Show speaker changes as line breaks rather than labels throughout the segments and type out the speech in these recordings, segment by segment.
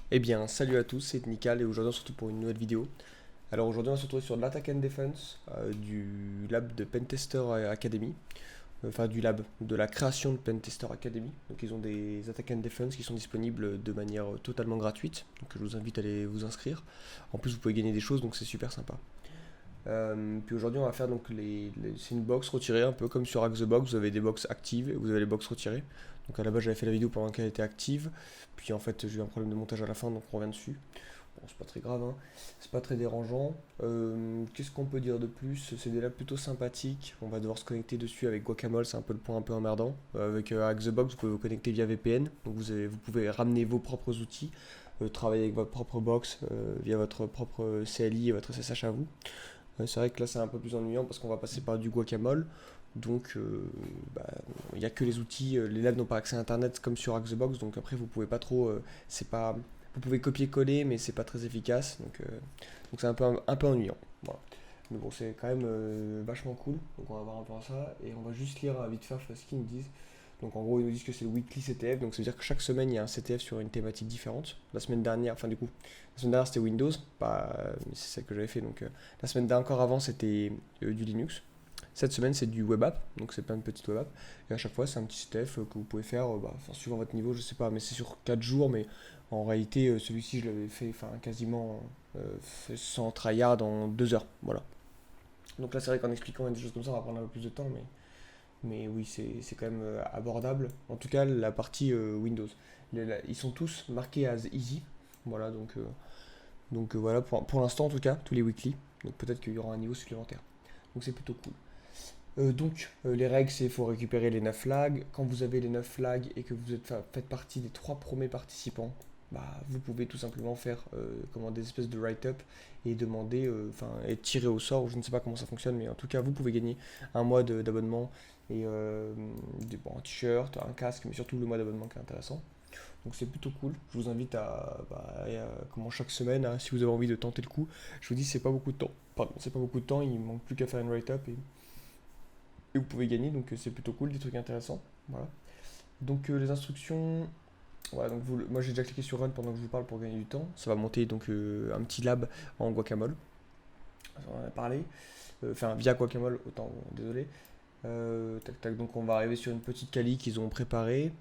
Eh bien, salut à tous, c'est Nikal et aujourd'hui on se retrouve pour une nouvelle vidéo. Alors aujourd'hui on va se retrouver sur de l'Attack and Defense du lab de Pentester Academy. Enfin du lab, de la création de Pentester Academy. Donc ils ont des Attack and Defense qui sont disponibles de manière totalement gratuite. Donc je vous invite à aller vous inscrire. En plus vous pouvez gagner des choses donc c'est super sympa. Puis aujourd'hui on va faire donc c'est une box retirée un peu comme sur Hack the Box. Vous avez des box actives et vous avez les box retirées. Donc à la base j'avais fait la vidéo pendant qu'elle était active. Puis en fait j'ai eu un problème de montage à la fin donc on revient dessus. Bon, c'est pas très grave, hein. C'est pas très dérangeant. Qu'est-ce qu'on peut dire de plus? C'est des labs plutôt sympathiques. On va devoir se connecter dessus avec Guacamole, c'est un peu le point un peu emmerdant. Avec Hack the Box, vous pouvez vous connecter via VPN. Donc vous pouvez ramener vos propres outils, travailler avec votre propre box via votre propre CLI et votre SSH à vous. C'est vrai que là c'est un peu plus ennuyant parce qu'on va passer par du Guacamole. Donc bah, il n'y a que les outils, les labs n'ont pas accès à internet comme sur Hack the Box, donc après vous pouvez pas trop, c'est pas, vous pouvez copier-coller mais c'est pas très efficace, donc c'est un peu ennuyant. Voilà. Mais bon c'est quand même vachement cool, donc on va voir un peu ça et on va juste lire vite fait ce qu'ils nous disent. Donc en gros ils nous disent que c'est le weekly CTF, donc ça veut dire que chaque semaine il y a un CTF sur une thématique différente. La semaine dernière, enfin du coup, la semaine dernière c'était Windows, pas, mais c'est celle que j'avais fait, donc la semaine d'encore avant c'était du Linux. Cette semaine, c'est du web app, donc c'est plein de petites web apps. Et à chaque fois, c'est un petit CTF que vous pouvez faire, bah, suivant votre niveau, je sais pas, mais c'est sur 4 jours. Mais en réalité, celui-ci, je l'avais fait quasiment sans tryhard en 2 heures. Voilà. Donc là, c'est vrai qu'en expliquant des choses comme ça, on va prendre un peu plus de temps, mais oui, c'est quand même abordable. En tout cas, la partie Windows. Ils sont tous marqués as easy. Voilà, donc voilà, pour l'instant, en tout cas, tous les weekly. Donc peut-être qu'il y aura un niveau supplémentaire. Donc c'est plutôt cool. Les règles, c'est qu'il faut récupérer les 9 flags. Quand vous avez les 9 flags et que faites partie des 3 premiers participants, bah, vous pouvez tout simplement faire des espèces de write-up et demander, et tirer au sort. Je ne sais pas comment ça fonctionne, mais en tout cas, vous pouvez gagner un mois d'abonnement et un t-shirt, un casque, mais surtout le mois d'abonnement qui est intéressant. Donc c'est plutôt cool. Je vous invite comment chaque semaine, hein, si vous avez envie de tenter le coup, je vous dis, c'est pas beaucoup de temps. Pardon, c'est pas beaucoup de temps, il manque plus qu'à faire une write-up et vous pouvez gagner, donc c'est plutôt cool, des trucs intéressants. Voilà. Donc les instructions, voilà, donc moi j'ai déjà cliqué sur Run pendant que je vous parle pour gagner du temps. Ça va monter donc un petit lab en Guacamole. On en a parlé. Enfin via Guacamole, autant, désolé. Tac tac, donc on va arriver sur une petite Kali qu'ils ont préparée.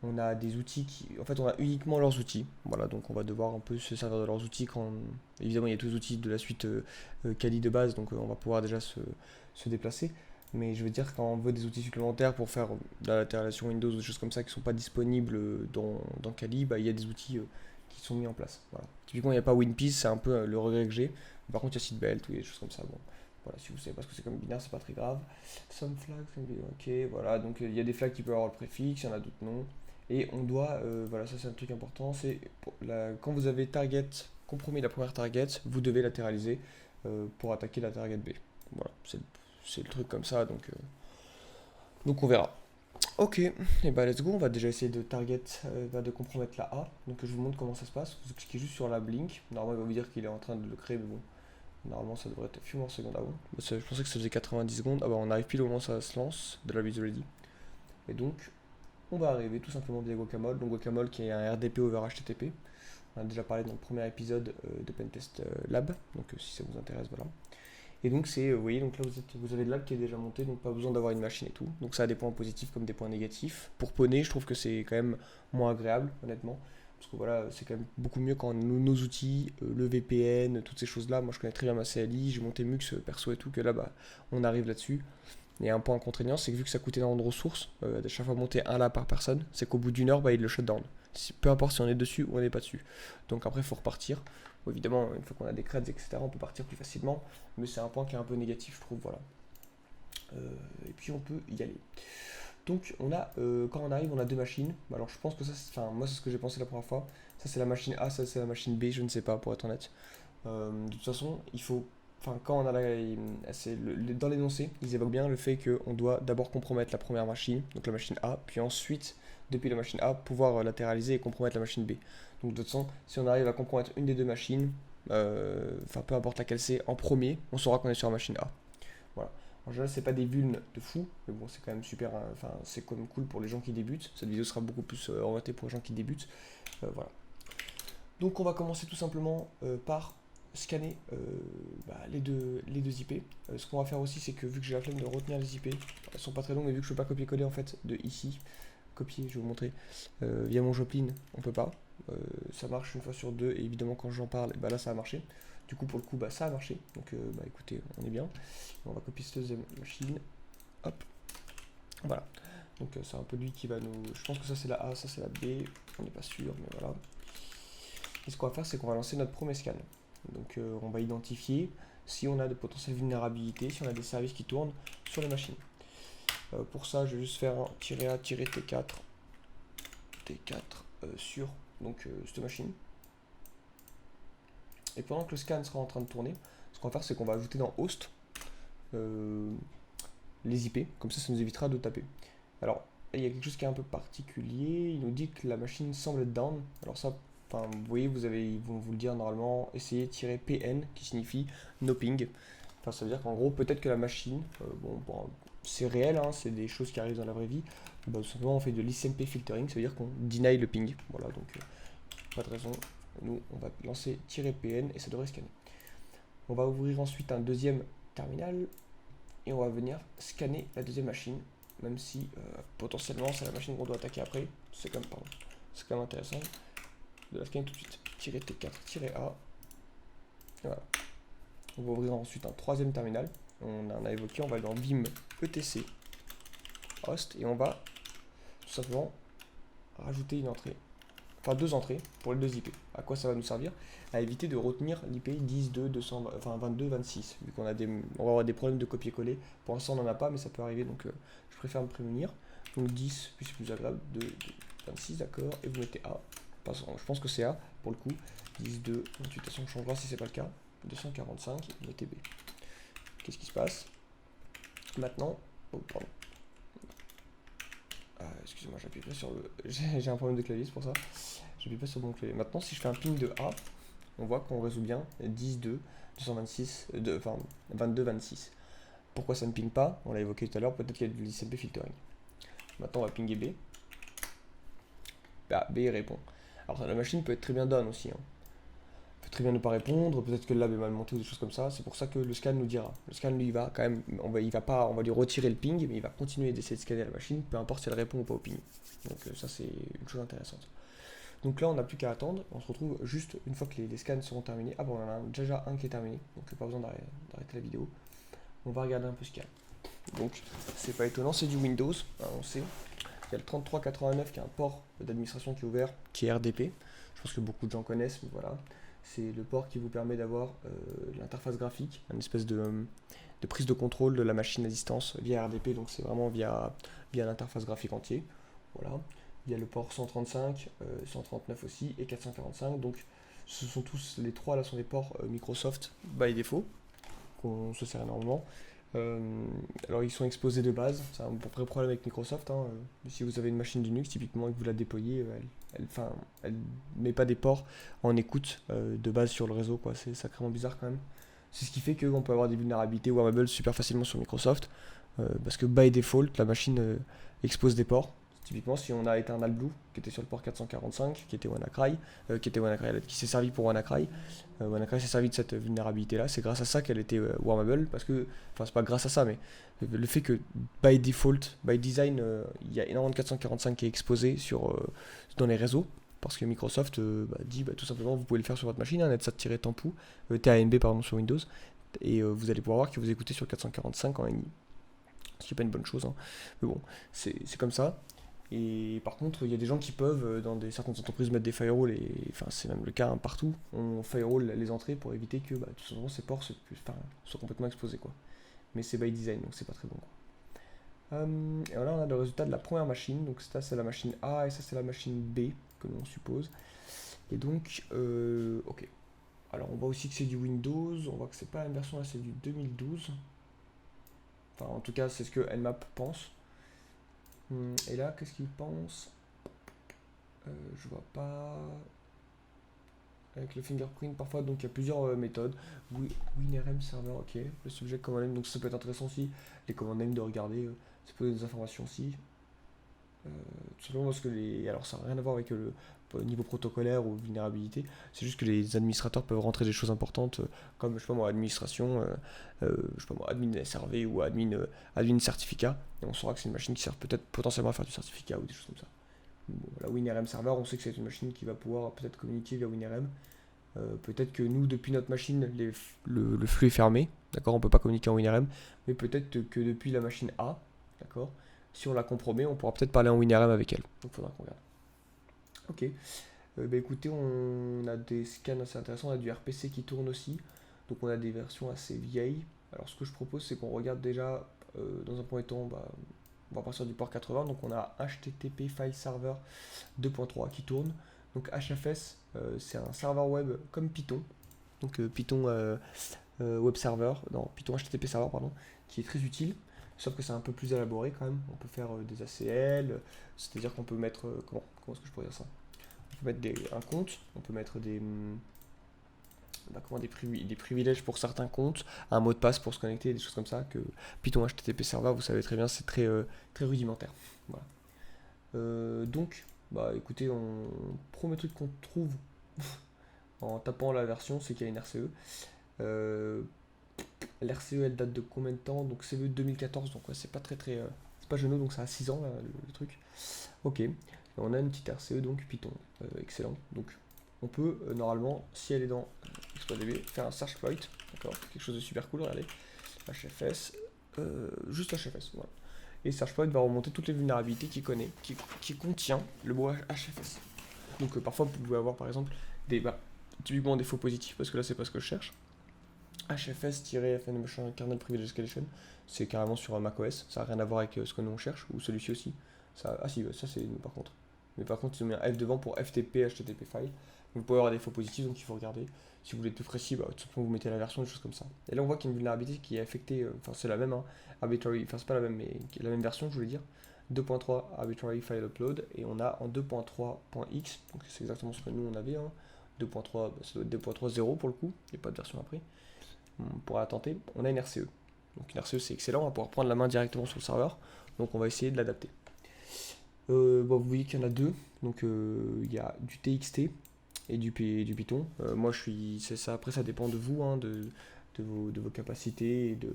On a des outils En fait, on a uniquement leurs outils. Voilà, donc on va devoir un peu se servir de leurs outils quand. Évidemment, il y a tous les outils de la suite Kali de base, donc on va pouvoir déjà se déplacer. Mais je veux dire, quand on veut des outils supplémentaires pour faire de la latéralisation Windows ou des choses comme ça qui ne sont pas disponibles dans Kali, bah, il y a des outils qui sont mis en place. Voilà. Typiquement, il n'y a pas WinPeace, c'est un peu le regret que j'ai. Par contre, il y a Seatbelt ou des choses comme ça. Bon, voilà, si vous savez pas ce que c'est comme binaire, c'est pas très grave. Some flags, ok, voilà. Donc, il y a des flags qui peuvent avoir le préfixe, il y en a d'autres non. Et on doit, voilà, ça c'est un truc important, c'est quand vous avez compromis la première target, vous devez latéraliser pour attaquer la target B. Voilà, c'est le truc comme ça, donc on verra. Ok, et bah let's go, on va déjà essayer de de compromettre la A. Donc je vous montre comment ça se passe. Vous cliquez juste sur la blink. Normalement il va vous dire qu'il est en train de le créer, mais bon, normalement ça devrait être few more secondes avant. Je pensais que ça faisait 90 secondes. Ah bah on arrive pile au moment où ça se lance, de la is ready. Et donc on va arriver tout simplement via Guacamole. Donc Guacamole qui est un RDP over HTTP. On a déjà parlé dans le premier épisode de Pentest Lab, donc si ça vous intéresse, voilà. Et donc vous voyez, donc là vous avez le lab qui est déjà monté, donc pas besoin d'avoir une machine et tout. Donc ça a des points positifs comme des points négatifs. Pour poney, je trouve que c'est quand même moins agréable, honnêtement. Parce que voilà, c'est quand même beaucoup mieux quand nos outils, le VPN, toutes ces choses-là. Moi je connais très bien ma CLI, j'ai monté Mux perso et tout, que là bah on arrive là-dessus. Et un point contraignant, c'est que vu que ça coûte énormément de ressources, à chaque fois monter un lab par personne, c'est qu'au bout d'une heure, bah, il le shutdown. Peu importe si on est dessus ou on n'est pas dessus. Donc après, il faut repartir. Bon, évidemment, une fois qu'on a des creds, etc., on peut partir plus facilement. Mais c'est un point qui est un peu négatif, je trouve. Voilà. Et puis on peut y aller. Donc quand on arrive, on a deux machines. Alors je pense que moi c'est ce que j'ai pensé la première fois. Ça c'est la machine A, ça c'est la machine B, je ne sais pas pour être honnête. De toute façon, quand on a dans l'énoncé, ils évoquent bien le fait qu'on doit d'abord compromettre la première machine, donc la machine A, puis ensuite, depuis la machine A, pouvoir latéraliser et compromettre la machine B. Donc de toute façon, si on arrive à compromettre une des deux machines, peu importe laquelle c'est, en premier, on saura qu'on est sur la machine A. Voilà. En général, c'est pas des vulnes de fou, mais bon, c'est quand même super. Enfin, c'est quand même cool pour les gens qui débutent. Cette vidéo sera beaucoup plus orientée pour les gens qui débutent. Voilà. Donc on va commencer tout simplement par scanner les deux IP. Ce qu'on va faire aussi, c'est que vu que j'ai la flemme de retenir les IP, elles sont pas très longues, mais vu que je ne peux pas copier-coller en fait de ici, copier, je vais vous montrer, via mon Joplin, on peut pas. Ça marche une fois sur deux, et évidemment quand j'en parle, là ça a marché. Du coup pour le coup ça a marché, donc écoutez, on est bien. On va copier cette deuxième machine, hop, voilà. Donc c'est un peu lui qui va nous... Je pense que ça c'est la A, ça c'est la B, on n'est pas sûr, mais voilà. Et ce qu'on va faire, c'est qu'on va lancer notre premier scan. Donc on va identifier si on a de potentielles vulnérabilités, si on a des services qui tournent sur les machines. Pour ça, je vais juste faire un -A-T4 sur donc, cette machine. Et pendant que le scan sera en train de tourner, ce qu'on va faire, c'est qu'on va ajouter dans host les IP, comme ça nous évitera de taper. Alors, il y a quelque chose qui est un peu particulier, il nous dit que la machine semble être down. Alors ça, enfin, vous voyez, ils vont vous le dire normalement, essayez -PN, qui signifie no ping. Enfin, ça veut dire qu'en gros, peut-être que la machine, c'est réel, hein, c'est des choses qui arrivent dans la vraie vie. Tout simplement, on fait de l'ICMP filtering, ça veut dire qu'on deny le ping. Voilà, donc pas de raison. Nous, on va lancer -PN et ça devrait scanner. On va ouvrir ensuite un deuxième terminal et on va venir scanner la deuxième machine, même si potentiellement c'est la machine qu'on doit attaquer après. C'est quand même intéressant de la scanner tout de suite. -T4-A. Voilà. On va ouvrir ensuite un troisième terminal. On en a évoqué, on va aller dans Vim etc host et on va tout simplement rajouter une entrée, enfin deux entrées pour les deux IP. À quoi ça va nous servir? À éviter de retenir l'IP 10.2.22.26, vu qu'on a on va avoir des problèmes de copier-coller. Pour l'instant on n'en a pas, mais ça peut arriver, donc je préfère me prémunir. Donc 10, puis c'est plus agréable, 26, d'accord, et vous mettez A. Je pense que c'est A pour le coup. 10.2, de toute façon on changera si c'est pas le cas. 245, mettez B. Qu'est-ce qui se passe maintenant? Oh, pardon. Excusez-moi, j'appuie pas sur le... J'ai un problème de clavier, c'est pour ça. J'appuie pas sur mon clavier. Maintenant, si je fais un ping de A, on voit qu'on résout bien 10.2, 226, enfin 22.26. Pourquoi ça ne ping pas? On l'a évoqué tout à l'heure, peut-être qu'il y a du l'ICMP filtering. Maintenant, on va pinguer B. B répond. Alors, la machine peut être très bien down aussi, hein. Peut très bien ne pas répondre, peut-être que le lab est mal monté ou des choses comme ça. C'est pour ça que le scan nous dira. Le scan, lui, il va quand même, on va lui retirer le ping, mais il va continuer d'essayer de scanner la machine, peu importe si elle répond ou pas au ping. Donc ça, c'est une chose intéressante. Donc là, on n'a plus qu'à attendre. On se retrouve juste une fois que les scans seront terminés. Ah bon, on en a déjà un qui est terminé, donc pas besoin d'arrêter la vidéo. On va regarder un peu ce qu'il y a. Donc, c'est pas étonnant, c'est du Windows, hein, on sait. Il y a le 3389 qui est un port d'administration qui est ouvert, qui est RDP. Je pense que beaucoup de gens connaissent, mais voilà. C'est le port qui vous permet d'avoir l'interface graphique, une espèce de prise de contrôle de la machine à distance via RDP, donc c'est vraiment via l'interface graphique entier. Voilà. Il y a le port 135, 139 aussi, et 445, donc ce sont tous, les trois là sont des ports Microsoft by défaut, qu'on se sert énormément. Alors ils sont exposés de base, c'est un vrai problème avec Microsoft, hein. Si vous avez une machine Linux typiquement et que vous la déployez, elle met pas des ports en écoute de base sur le réseau, quoi. C'est sacrément bizarre quand même. C'est ce qui fait qu'on peut avoir des vulnérabilités Wormable super facilement sur Microsoft, parce que by default la machine expose des ports. Typiquement, si on a éteint AltBlue qui était sur le port 445, qui était WannaCry, qui s'est servi pour WannaCry, WannaCry s'est servi de cette vulnérabilité-là. C'est grâce à ça qu'elle était wormable, parce que, enfin, c'est pas grâce à ça, mais le fait que by default, by design, il y a énormément de 445 qui est exposé dans les réseaux, parce que Microsoft dit tout simplement vous pouvez le faire sur votre machine, netsat-tampou, TANB pardon, sur Windows, et vous allez pouvoir voir que vous écoutez sur 445 en NI. Ce qui n'est pas une bonne chose, hein. Mais bon, c'est comme ça. Et par contre, il y a des gens qui peuvent, dans certaines entreprises, mettre des firewalls, et enfin c'est même le cas, hein, partout. On firewall les entrées pour éviter que tout simplement ces ports soient complètement exposés, quoi. Mais c'est by design, donc c'est pas très bon, quoi. Et là, on a le résultat de la première machine. Donc ça, c'est la machine A et ça, c'est la machine B, que l'on suppose. Et donc, ok. Alors, on voit aussi que c'est du Windows. On voit que c'est pas la même version, là, c'est du 2012. Enfin, en tout cas, c'est ce que Nmap pense. Et là, qu'est-ce qu'il pense? Je vois pas. Avec le fingerprint, parfois, donc il y a plusieurs méthodes. WinRM server, ok. Le subject command name, donc ça peut être intéressant aussi. Les command name de regarder, ça peut donner des informations aussi. Tout simplement parce que alors ça n'a rien à voir avec le niveau protocolaire ou vulnérabilité, c'est juste que les administrateurs peuvent rentrer des choses importantes comme, je sais pas moi, administration, je sais pas moi, admin SRV ou admin certificat, et on saura que c'est une machine qui sert peut-être potentiellement à faire du certificat ou des choses comme ça. Bon, la WinRM server, on sait que c'est une machine qui va pouvoir peut-être communiquer via WinRM. Peut-être que nous, depuis notre machine, le flux est fermé, d'accord, on ne peut pas communiquer en WinRM, mais peut-être que depuis la machine A, d'accord, si on la compromet, on pourra peut-être parler en WinRM avec elle. Donc il faudra qu'on regarde. Ok, bah écoutez, on a des scans assez intéressants, on a du RPC qui tourne aussi, donc on a des versions assez vieilles. Alors ce que je propose, c'est qu'on regarde déjà, dans un premier temps, bah, on va partir du port 80, donc on a HTTP File Server 2.3 qui tourne. Donc HFS, c'est un serveur web comme Python, donc Python Web Server, non, Python HTTP Server, pardon, qui est très utile, sauf que c'est un peu plus élaboré quand même. On peut faire des ACL, c'est-à-dire qu'on peut mettre, comment est-ce que je pourrais dire ça? On peut mettre un compte, on peut mettre des privilèges pour certains comptes, un mot de passe pour se connecter, des choses comme ça, que Python HTTP Server, vous savez très bien, c'est très rudimentaire. Voilà. Donc, bah écoutez, premier truc qu'on trouve en tapant la version, c'est qu'il y a une RCE. L'RCE, elle date de combien de temps? Donc CVE 2014, donc ouais, c'est pas c'est pas jeune, donc ça a 6 ans là, le truc. Ok, et on a une petite RCE, donc Python, excellent. Donc on peut normalement, si elle est dans ExploitDB, faire un search exploit, d'accord, quelque chose de super cool, regardez, HFS, juste HFS, voilà. Et SearchPoint va remonter toutes les vulnérabilités qu'il connaît, qui contient le mot HFS. Donc parfois vous pouvez avoir par exemple typiquement des faux positifs, parce que là c'est pas ce que je cherche. HFS-FN kernel privilege escalation, c'est carrément sur un macOS, ça n'a rien à voir avec ce que nous on cherche, ou celui-ci aussi. Ah si, ça c'est nous par contre. Mais par contre ils ont mis un F devant pour FTP, HTTP file. Vous pouvez avoir des faux positifs, donc il faut regarder. Si vous voulez être plus précis, bah, tout simplement vous mettez la version, des choses comme ça. Et là on voit qu'il y a une vulnérabilité qui est affectée, enfin c'est la même, hein, arbitrary, enfin c'est pas la même, mais la même version je voulais dire. 2.3 arbitrary file upload, et on a en 2.3.x, donc c'est exactement ce que nous on avait, hein. 2.3, bah, ça doit être 2.3.0 pour le coup, il n'y a pas de version après. On pourra la tenter, on a une RCE. Donc une RCE c'est excellent, on va pouvoir prendre la main directement sur le serveur, donc on va essayer de l'adapter. Bon, vous voyez qu'il y en a deux, donc il y a du TXT et du Python. Moi je suis, c'est ça, après ça dépend de vous, hein, de vos capacités et de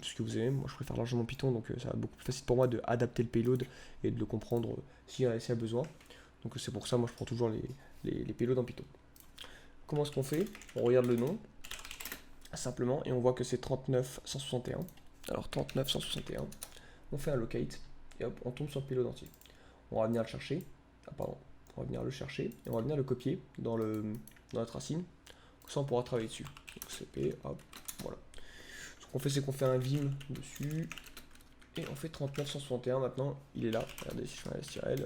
ce que vous aimez. Moi je préfère largement Python, donc ça va beaucoup plus facile pour moi d'adapter le payload et de le comprendre s'il y a besoin. Donc c'est pour ça moi je prends toujours les payloads en Python. Comment est-ce qu'on fait? On regarde le nom simplement et on voit que c'est 39161. Alors 39161, on fait un locate et hop, on tombe sur le payload entier. On va venir le chercher, on va venir le chercher et on va venir le copier dans notre racine, comme ça on pourra travailler dessus. Donc cp, hop, voilà. Ce qu'on fait, c'est qu'on fait un vim dessus et on fait 39161. Maintenant il est là, regardez si je fais un STRL,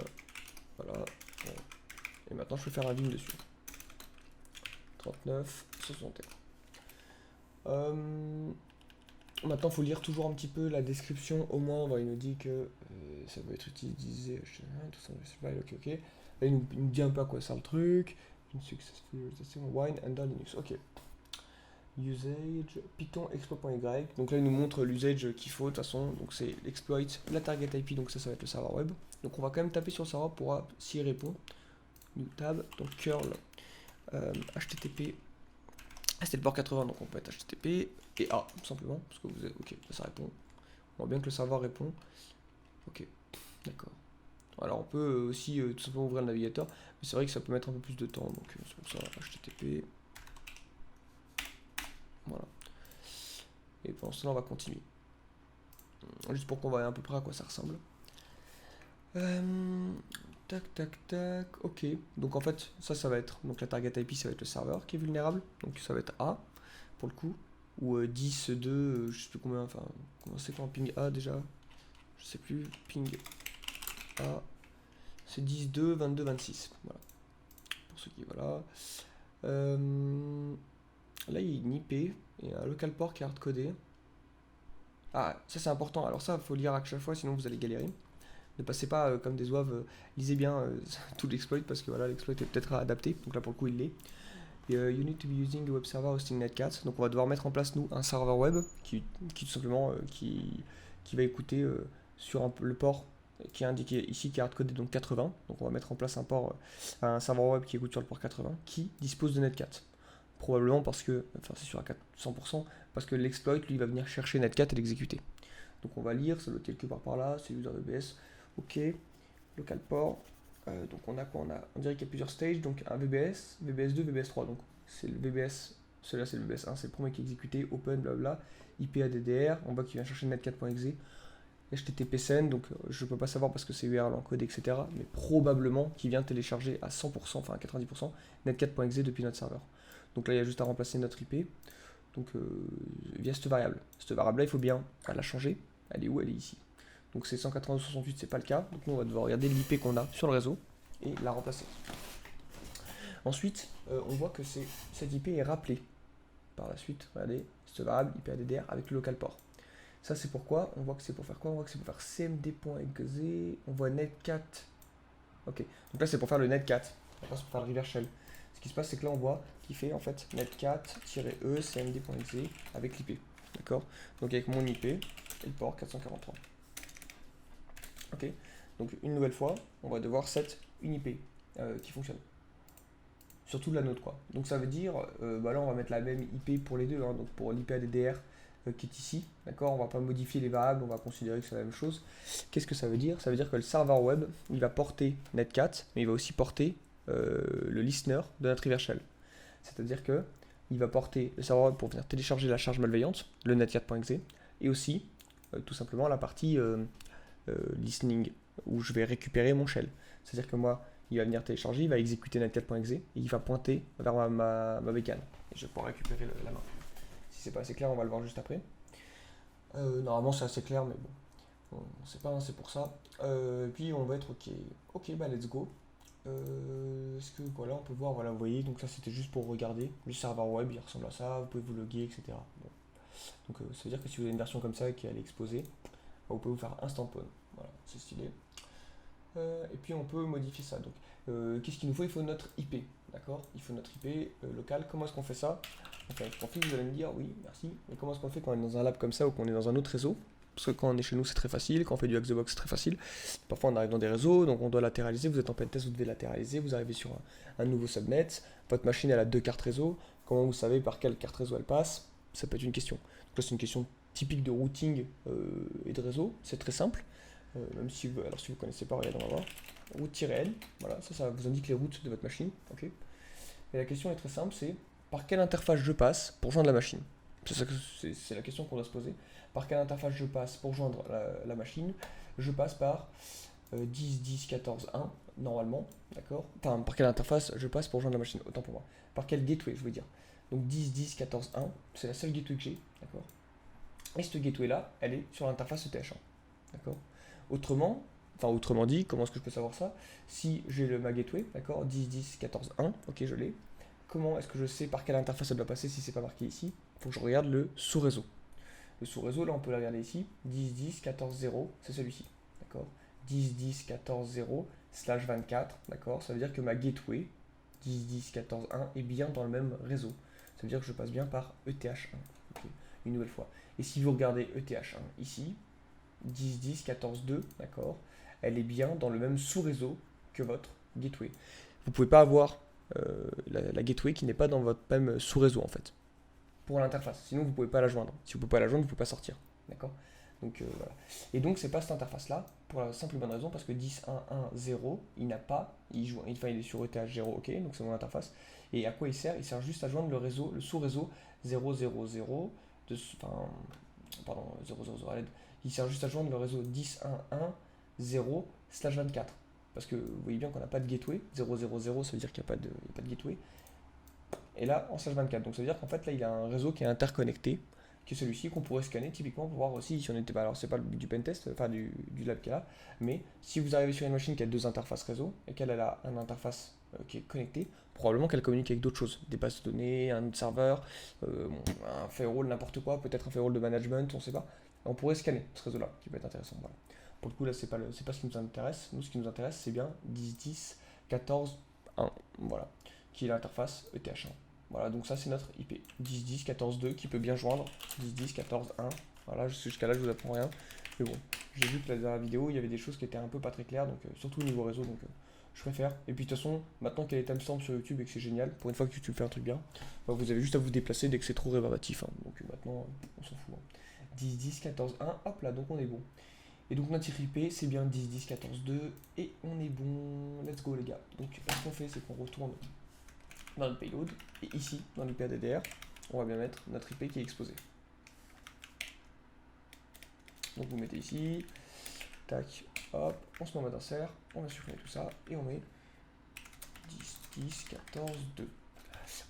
voilà, bon. Et maintenant je peux faire un vim dessus. 39161. Maintenant, il faut lire toujours un petit peu la description. Au moins, il nous dit que ça va être utilisé. Ok. Là, il nous dit un peu à quoi sert le truc. Wine under Linux. Ok. Usage Python exploit.y. Donc là, il nous montre l'usage qu'il faut de toute façon. Donc c'est l'exploit, la target IP. Donc ça va être le serveur web. Donc on va quand même taper sur le serveur pour voir s'il répond. New tab. Donc curl HTTP. Ah, c'était le port 80, donc on peut être HTTP et A, tout simplement, parce que vous avez, ok, ça répond. On voit bien que le serveur répond. Ok, d'accord. Alors on peut aussi tout simplement ouvrir le navigateur, mais c'est vrai que ça peut mettre un peu plus de temps, donc c'est pour ça HTTP. Voilà. Et pendant ce temps, on va continuer. Juste pour qu'on voit à peu près à quoi ça ressemble. Tac, tac, tac. Ok. Donc en fait, ça va être. Donc la target IP, ça va être le serveur qui est vulnérable. Donc ça va être A pour le coup. Ou 10, 2, je sais plus combien. Enfin, comment c'est quoi ping A déjà? Je sais plus. Ping A. C'est 10, 2, 22, 26. Voilà. Pour ceux qui. Voilà. Là, il y a une IP et un local port qui est hardcodé. Ah, ça c'est important. Alors ça, il faut lire à chaque fois, sinon vous allez galérer. Ne passez pas comme des oeufs, lisez bien tout l'exploit parce que voilà, l'exploit est peut-être adapté, donc là pour le coup il l'est. Et you need to be using the web server hosting netcat, donc on va devoir mettre en place nous un serveur web qui tout simplement qui va écouter sur le port qui est indiqué ici, qui est hardcodé donc 80. Donc on va mettre en place un port, un serveur web qui écoute sur le port 80, qui dispose de Netcat. Probablement parce que, enfin c'est sûr à 100%, parce que l'exploit lui va venir chercher Netcat et l'exécuter. Donc on va lire, ça doit être quelque part par là, c'est user VBS, ok, local port. Donc on a quoi? On dirait qu'il y a plusieurs stages, donc un VBS, VBS2, VBS3. Donc c'est le VBS, celui-là c'est le VBS1, c'est le premier qui est exécuté, open, blabla, IP ADDR, on voit qu'il vient chercher netcat.exe, HTTPSN, donc je ne peux pas savoir parce que c'est URL encodé, etc. Mais probablement qu'il vient télécharger à 100%, enfin à 90%, netcat.exe depuis notre serveur. Donc là il y a juste à remplacer notre IP, donc via cette variable. Cette variable là il faut bien la changer, elle est où? Elle est ici. Donc c'est 192.68, c'est pas le cas. Donc nous on va devoir regarder l'IP qu'on a sur le réseau et la remplacer. Ensuite, on voit que cette IP est rappelée par la suite. Regardez, cette variable IP ADDR avec le local port. Ça c'est pourquoi, on voit que c'est pour faire quoi? On voit que c'est pour faire cmd.exe, on voit netcat. Ok, donc là c'est pour faire le netcat, c'est pour faire le reverse shell. Ce qui se passe c'est que là on voit qu'il fait en fait netcat-e cmd.exe avec l'IP. D'accord? Donc avec mon IP et le port 443. Ok, donc une nouvelle fois, on va devoir set une IP qui fonctionne. Surtout la nôtre quoi. Donc ça veut dire, bah là on va mettre la même IP pour les deux, hein, donc pour l'IP ADDR qui est ici, d'accord, on va pas modifier les variables, on va considérer que c'est la même chose. Qu'est-ce que ça veut dire? Ça veut dire que le serveur web, il va porter netcat, mais il va aussi porter le listener de notre reverse shell. C'est-à-dire que il va porter le serveur web pour venir télécharger la charge malveillante, le netcat.exe, et aussi tout simplement la partie listening, où je vais récupérer mon shell. C'est-à-dire que moi, il va venir télécharger, il va exécuter netcat.exe et il va pointer vers ma bécane. Et je vais pouvoir récupérer la main. Si c'est pas assez clair, on va le voir juste après. Normalement, c'est assez clair, mais bon, c'est pas, c'est pour ça. Puis on va être ok. Ok, bah let's go. Est-ce que voilà, on peut voir, voilà, vous voyez, donc ça c'était juste pour regarder. Le serveur web, il ressemble à ça, vous pouvez vous loguer, etc. Bon. Donc ça veut dire que si vous avez une version comme ça qui est exposée, vous pouvez vous faire instant pawn. Voilà, c'est stylé. Et puis on peut modifier ça. Donc, qu'est-ce qu'il nous faut? Il faut notre IP, d'accord? Il faut notre IP local. Comment est-ce qu'on fait ça? Enfin, je config, vous allez me dire, oui, merci. Mais comment est-ce qu'on fait quand on est dans un lab comme ça ou qu'on est dans un autre réseau? Parce que quand on est chez nous, c'est très facile. Quand on fait du Hack-the-Box, c'est très facile. Parfois, on arrive dans des réseaux, donc on doit latéraliser. Vous êtes en pentest, vous devez latéraliser. Vous arrivez sur un nouveau subnet. Votre machine, elle a 2 cartes réseau. Comment vous savez par quelle carte réseau elle passe? Ça peut être une question. Donc là, c'est une question typique de routing et de réseau. C'est très simple. Même si vous, alors si vous ne connaissez pas, regardez, on va voir. Route-N, voilà, ça vous indique les routes de votre machine. Ok. Et la question est très simple, c'est par quelle interface je passe pour joindre la machine? C'est la question qu'on doit se poser. Par quelle interface je passe pour joindre la machine? Je passe par 10, 10, 14, 1, normalement, d'accord? Enfin, par quelle interface je passe pour joindre la machine? Autant pour moi. Par quel gateway, je veux dire. Donc 10, 10, 14, 1, c'est la seule gateway que j'ai, d'accord? Et cette gateway-là, elle est sur l'interface ETH1, d'accord? Autrement dit, comment est-ce que je peux savoir ça? Si j'ai ma gateway, d'accord, 10, 10, 14, 1, ok, je l'ai. Comment est-ce que je sais par quelle interface elle doit passer si c'est pas marqué ici? Il faut que je regarde le sous-réseau. Le sous-réseau, là, on peut le regarder ici. 10, 10, 14, 0, c'est celui-ci, d'accord? 10, 10, 14, 0, slash 24, d'accord? Ça veut dire que ma gateway, 10, 10, 14, 1, est bien dans le même réseau. Ça veut dire que je passe bien par ETH1, okay, une nouvelle fois. Et si vous regardez ETH1 ici, 10, 10, 14, 2, d'accord, elle est bien dans le même sous-réseau que votre gateway. Vous ne pouvez pas avoir la gateway qui n'est pas dans votre même sous-réseau en fait, pour l'interface. Sinon, vous ne pouvez pas la joindre. Si vous ne pouvez pas la joindre, vous ne pouvez pas sortir. D'accord? Donc voilà. Et donc, c'est pas cette interface-là, pour la simple et bonne raison, parce que 10, 1, 1, 0, il n'a pas, il est sur ETH0, ok, donc c'est mon interface. Et à quoi il sert? Il sert juste à joindre le réseau, le sous-réseau 0, 0, 0, pardon, 0, 0, 0 à l'aide. Il sert juste à joindre le réseau 10, 1, 1, 0, slash 24. Parce que vous voyez bien qu'on n'a pas de gateway. 0, 0, 0, ça veut dire qu'il n'y a, pas de gateway. Et là, en slash 24. Donc ça veut dire qu'en fait, là, il a un réseau qui est interconnecté, qui est celui-ci, qu'on pourrait scanner typiquement pour voir aussi si on n'était pas. Alors, c'est pas le but du pentest, enfin du lab qu'il y a là, mais si vous arrivez sur une machine qui a 2 interfaces réseau et qu'elle a une interface qui est connectée, probablement qu'elle communique avec d'autres choses, des bases de données, un serveur, un firewall, n'importe quoi, peut-être un firewall de management, on ne sait pas. On pourrait scanner ce réseau-là, qui peut être intéressant. Voilà. Pour le coup, là, c'est pas ce qui nous intéresse. Nous, ce qui nous intéresse, c'est bien 10, 10, 14, 1. Voilà. Qui est l'interface ETH1. Voilà, donc ça, c'est notre IP. 10, 10, 14, 2, qui peut bien joindre 10, 10, 14, 1. Voilà, jusqu'à là, je vous apprends rien. Mais bon, J'ai vu que la dernière vidéo, il y avait des choses qui étaient un peu pas très claires, donc surtout au niveau réseau, donc je préfère. Et puis de toute façon, maintenant qu'il y a les timestamps sur YouTube et que c'est génial, pour une fois que YouTube fait un truc bien, bah, vous avez juste à vous déplacer dès que c'est trop rébarbatif, hein. Donc maintenant, on s'en fout, hein. 10, 10, 14, 1, hop là, donc on est bon. Et donc notre IP, c'est bien 10, 10, 14, 2, et on est bon. Let's go les gars. Donc ce qu'on fait, c'est qu'on retourne dans notre payload, et ici, dans l'IP ADDR, on va bien mettre notre IP qui est exposé. Donc vous mettez ici, tac, hop, on se met en mode insert, on va supprimer tout ça, et on met 10, 10, 14, 2.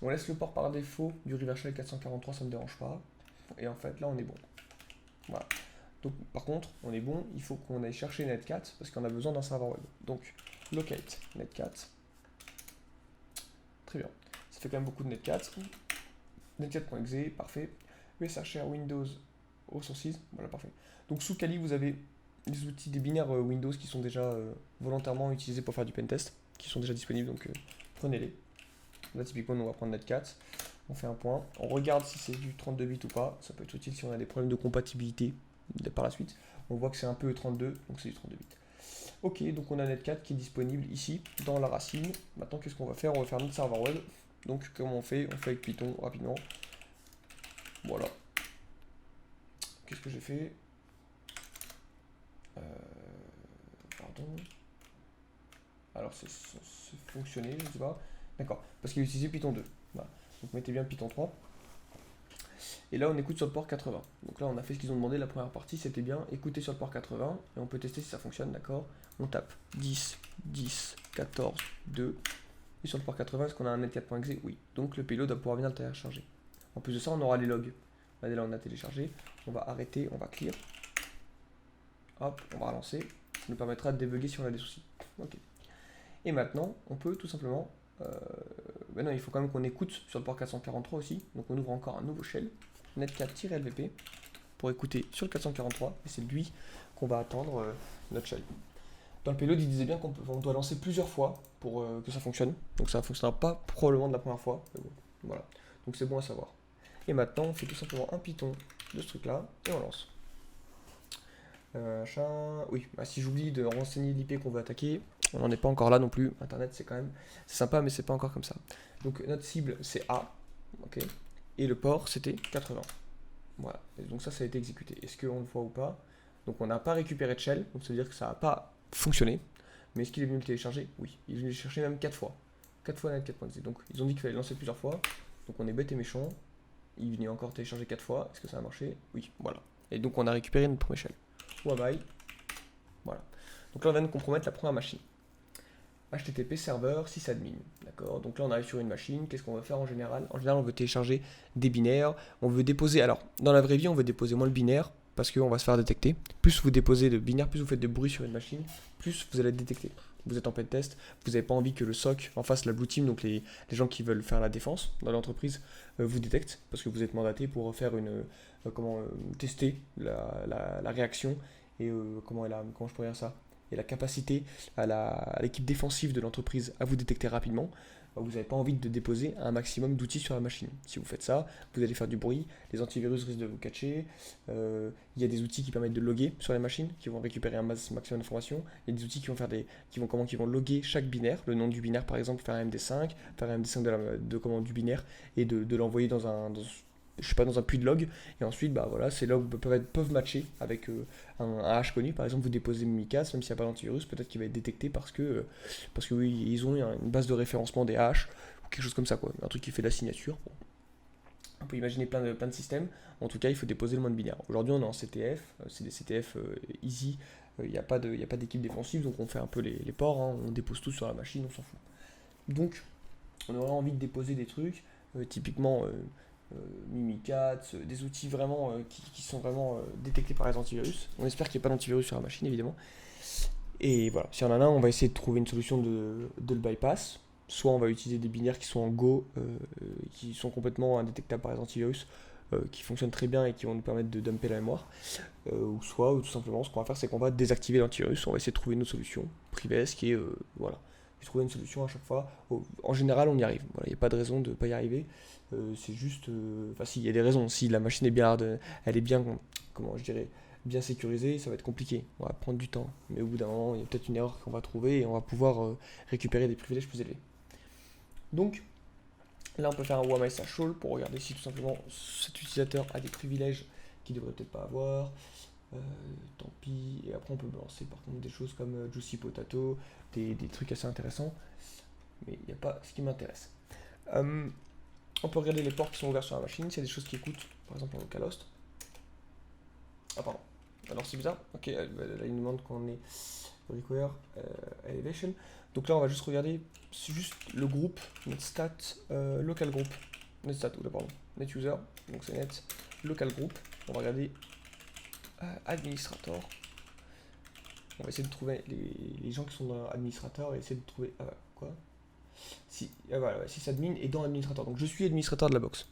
On laisse le port par défaut du Rivershell 443, ça ne me dérange pas. Et en fait, là, on est bon. Voilà. Donc, par contre, on est bon, il faut qu'on aille chercher Netcat, parce qu'on a besoin d'un serveur web. Donc, locate Netcat. Très bien. Ça fait quand même beaucoup de Netcat. Netcat.exe, parfait. USHR Windows Resources, voilà, parfait. Donc, sous Kali, vous avez les outils des binaires Windows qui sont déjà volontairement utilisés pour faire du pentest, qui sont déjà disponibles, donc prenez-les. Là, typiquement, on va prendre Netcat. On fait un point. On regarde si c'est du 32 bits ou pas. Ça peut être utile si on a des problèmes de compatibilité par la suite. On voit que c'est un peu 32, donc c'est du 32 bits. Ok, donc on a Netcat qui est disponible ici, dans la racine. Maintenant, qu'est-ce qu'on va faire? On va faire notre serveur web. Donc, comment on fait? On fait avec Python rapidement. Voilà. Qu'est-ce que j'ai fait? Pardon. Alors, c'est fonctionné, je sais pas. D'accord, parce qu'il a utilisé Python 2. Voilà. Donc, mettez bien Python 3. Et là, on écoute sur le port 80. Donc là, on a fait ce qu'ils ont demandé. La première partie, c'était bien écouter sur le port 80. Et on peut tester si ça fonctionne, d'accord? On tape 10, 10, 14, 2. Et sur le port 80, est-ce qu'on a un netcat.exe? Oui. Donc le payload va pouvoir venir le télécharger. En plus de ça, on aura les logs. Là, on a téléchargé. On va arrêter, on va clear. Hop, on va relancer. Ça nous permettra de débugger si on a des soucis. Ok. Et maintenant, on peut tout simplement... non, il faut quand même qu'on écoute sur le port 443 aussi. Donc on ouvre encore un nouveau shell. Netcat-lvp pour écouter sur le 443. Et c'est lui qu'on va attendre notre shell. Dans le payload, il disait bien qu'on doit lancer plusieurs fois pour que ça fonctionne. Donc ça ne fonctionnera pas probablement de la première fois. Mais bon, voilà. Donc c'est bon à savoir. Et maintenant, on fait tout simplement un Python de ce truc-là et on lance. Oui, bah, si j'oublie de renseigner l'IP qu'on veut attaquer, on n'en est pas encore là non plus. Internet, c'est quand même sympa, mais c'est pas encore comme ça. Donc notre cible, c'est A. Ok. Et le port, c'était 80. Voilà. Et donc ça a été exécuté. Est-ce qu'on le voit ou pas? Donc on n'a pas récupéré de shell, donc ça veut dire que ça n'a pas fonctionné. Mais est-ce qu'il est venu le télécharger? Oui. Il est venu le chercher même 4 fois. 4 fois Netcat.exe. Donc ils ont dit qu'il fallait lancer plusieurs fois. Donc on est bête et méchant. Il est venu encore télécharger 4 fois. Est-ce que ça a marché? Oui, voilà. Et donc on a récupéré notre premier shell. Bye. Voilà. Donc là on vient de compromettre la première machine. HTTP serveur sysadmin. D'accord. Donc là on arrive sur une machine. Qu'est-ce qu'on va faire en général? En général on veut télécharger des binaires. On veut déposer. Alors dans la vraie vie on veut déposer moins le binaire parce qu'on va se faire détecter. Plus vous déposez de binaires, plus vous faites de bruit sur une machine, plus vous allez être détecté. Vous êtes en pen test, vous n'avez pas envie que le SOC en face, la blue team, donc les gens qui veulent faire la défense dans l'entreprise, vous détectent parce que vous êtes mandaté pour faire tester la réaction et comment je pourrais dire ça, et la capacité à l'équipe défensive de l'entreprise à vous détecter rapidement. Vous n'avez pas envie de déposer un maximum d'outils sur la machine. Si vous faites ça, vous allez faire du bruit, les antivirus risquent de vous catcher, il y a des outils qui permettent de loguer sur les machines, qui vont récupérer un maximum d'informations, il y a des outils qui vont loguer chaque binaire, le nom du binaire par exemple, faire un MD5, faire un MD5 du binaire, et de l'envoyer dans un puits de log, et ensuite ces logs peuvent matcher avec un hash connu. Par exemple, vous déposez Mimikatz, même s'il n'y a pas d'antivirus, peut-être qu'il va être détecté parce que oui, ils ont une base de référencement des hash ou quelque chose comme ça, quoi. Un truc qui fait de la signature. Bon. On peut imaginer plein de systèmes. En tout cas, il faut déposer le moins de binaire. Aujourd'hui, on est en CTF, c'est des CTF easy. Il n'y a pas d'équipe défensive, donc on fait un peu les ports, hein. On dépose tout sur la machine, on s'en fout. Donc, on aurait envie de déposer des trucs, typiquement Mimikatz, des outils vraiment qui sont vraiment détectés par les antivirus. On espère qu'il n'y a pas d'antivirus sur la machine, évidemment. Et voilà, si on en a un, on va essayer de trouver une solution de le bypass. Soit on va utiliser des binaires qui sont en Go, qui sont complètement indétectables par les antivirus, qui fonctionnent très bien et qui vont nous permettre de dumper la mémoire. Ou tout simplement, ce qu'on va faire, c'est qu'on va désactiver l'antivirus. On va essayer de trouver une autre solution, Prives, qui est voilà. Trouver une solution à chaque fois. En général, on y arrive. Voilà, il n'y a pas de raison de ne pas y arriver. C'est juste. Enfin, si, il y a des raisons. Si la machine est bien hard, elle est bien, comment je dirais, bien sécurisé, ça va être compliqué, on va prendre du temps. Mais au bout d'un moment, il y a peut-être une erreur qu'on va trouver et on va pouvoir récupérer des privilèges plus élevés. Donc là, on peut faire un WHMySocial pour regarder si tout simplement cet utilisateur a des privilèges qu'il devrait peut-être pas avoir. Tant pis. Et après, on peut lancer par contre des choses comme Juicy Potato, des trucs assez intéressants. Mais il n'y a pas ce qui m'intéresse. On peut regarder les ports qui sont ouverts sur la machine, s'il y a des choses qui écoutent, par exemple en localhost. Ah pardon. Alors c'est bizarre. Ok, là il nous demande qu'on est require elevation. Donc là on va juste regarder juste le groupe, net stat, local group. Net stat, ou là pardon. Net user. Donc c'est net local group. On va regarder administrator. On va essayer de trouver les gens qui sont dans administrateur et essayer de trouver. Quoi si, voilà, sysadmin est dans administrateur. Donc je suis administrateur de la box.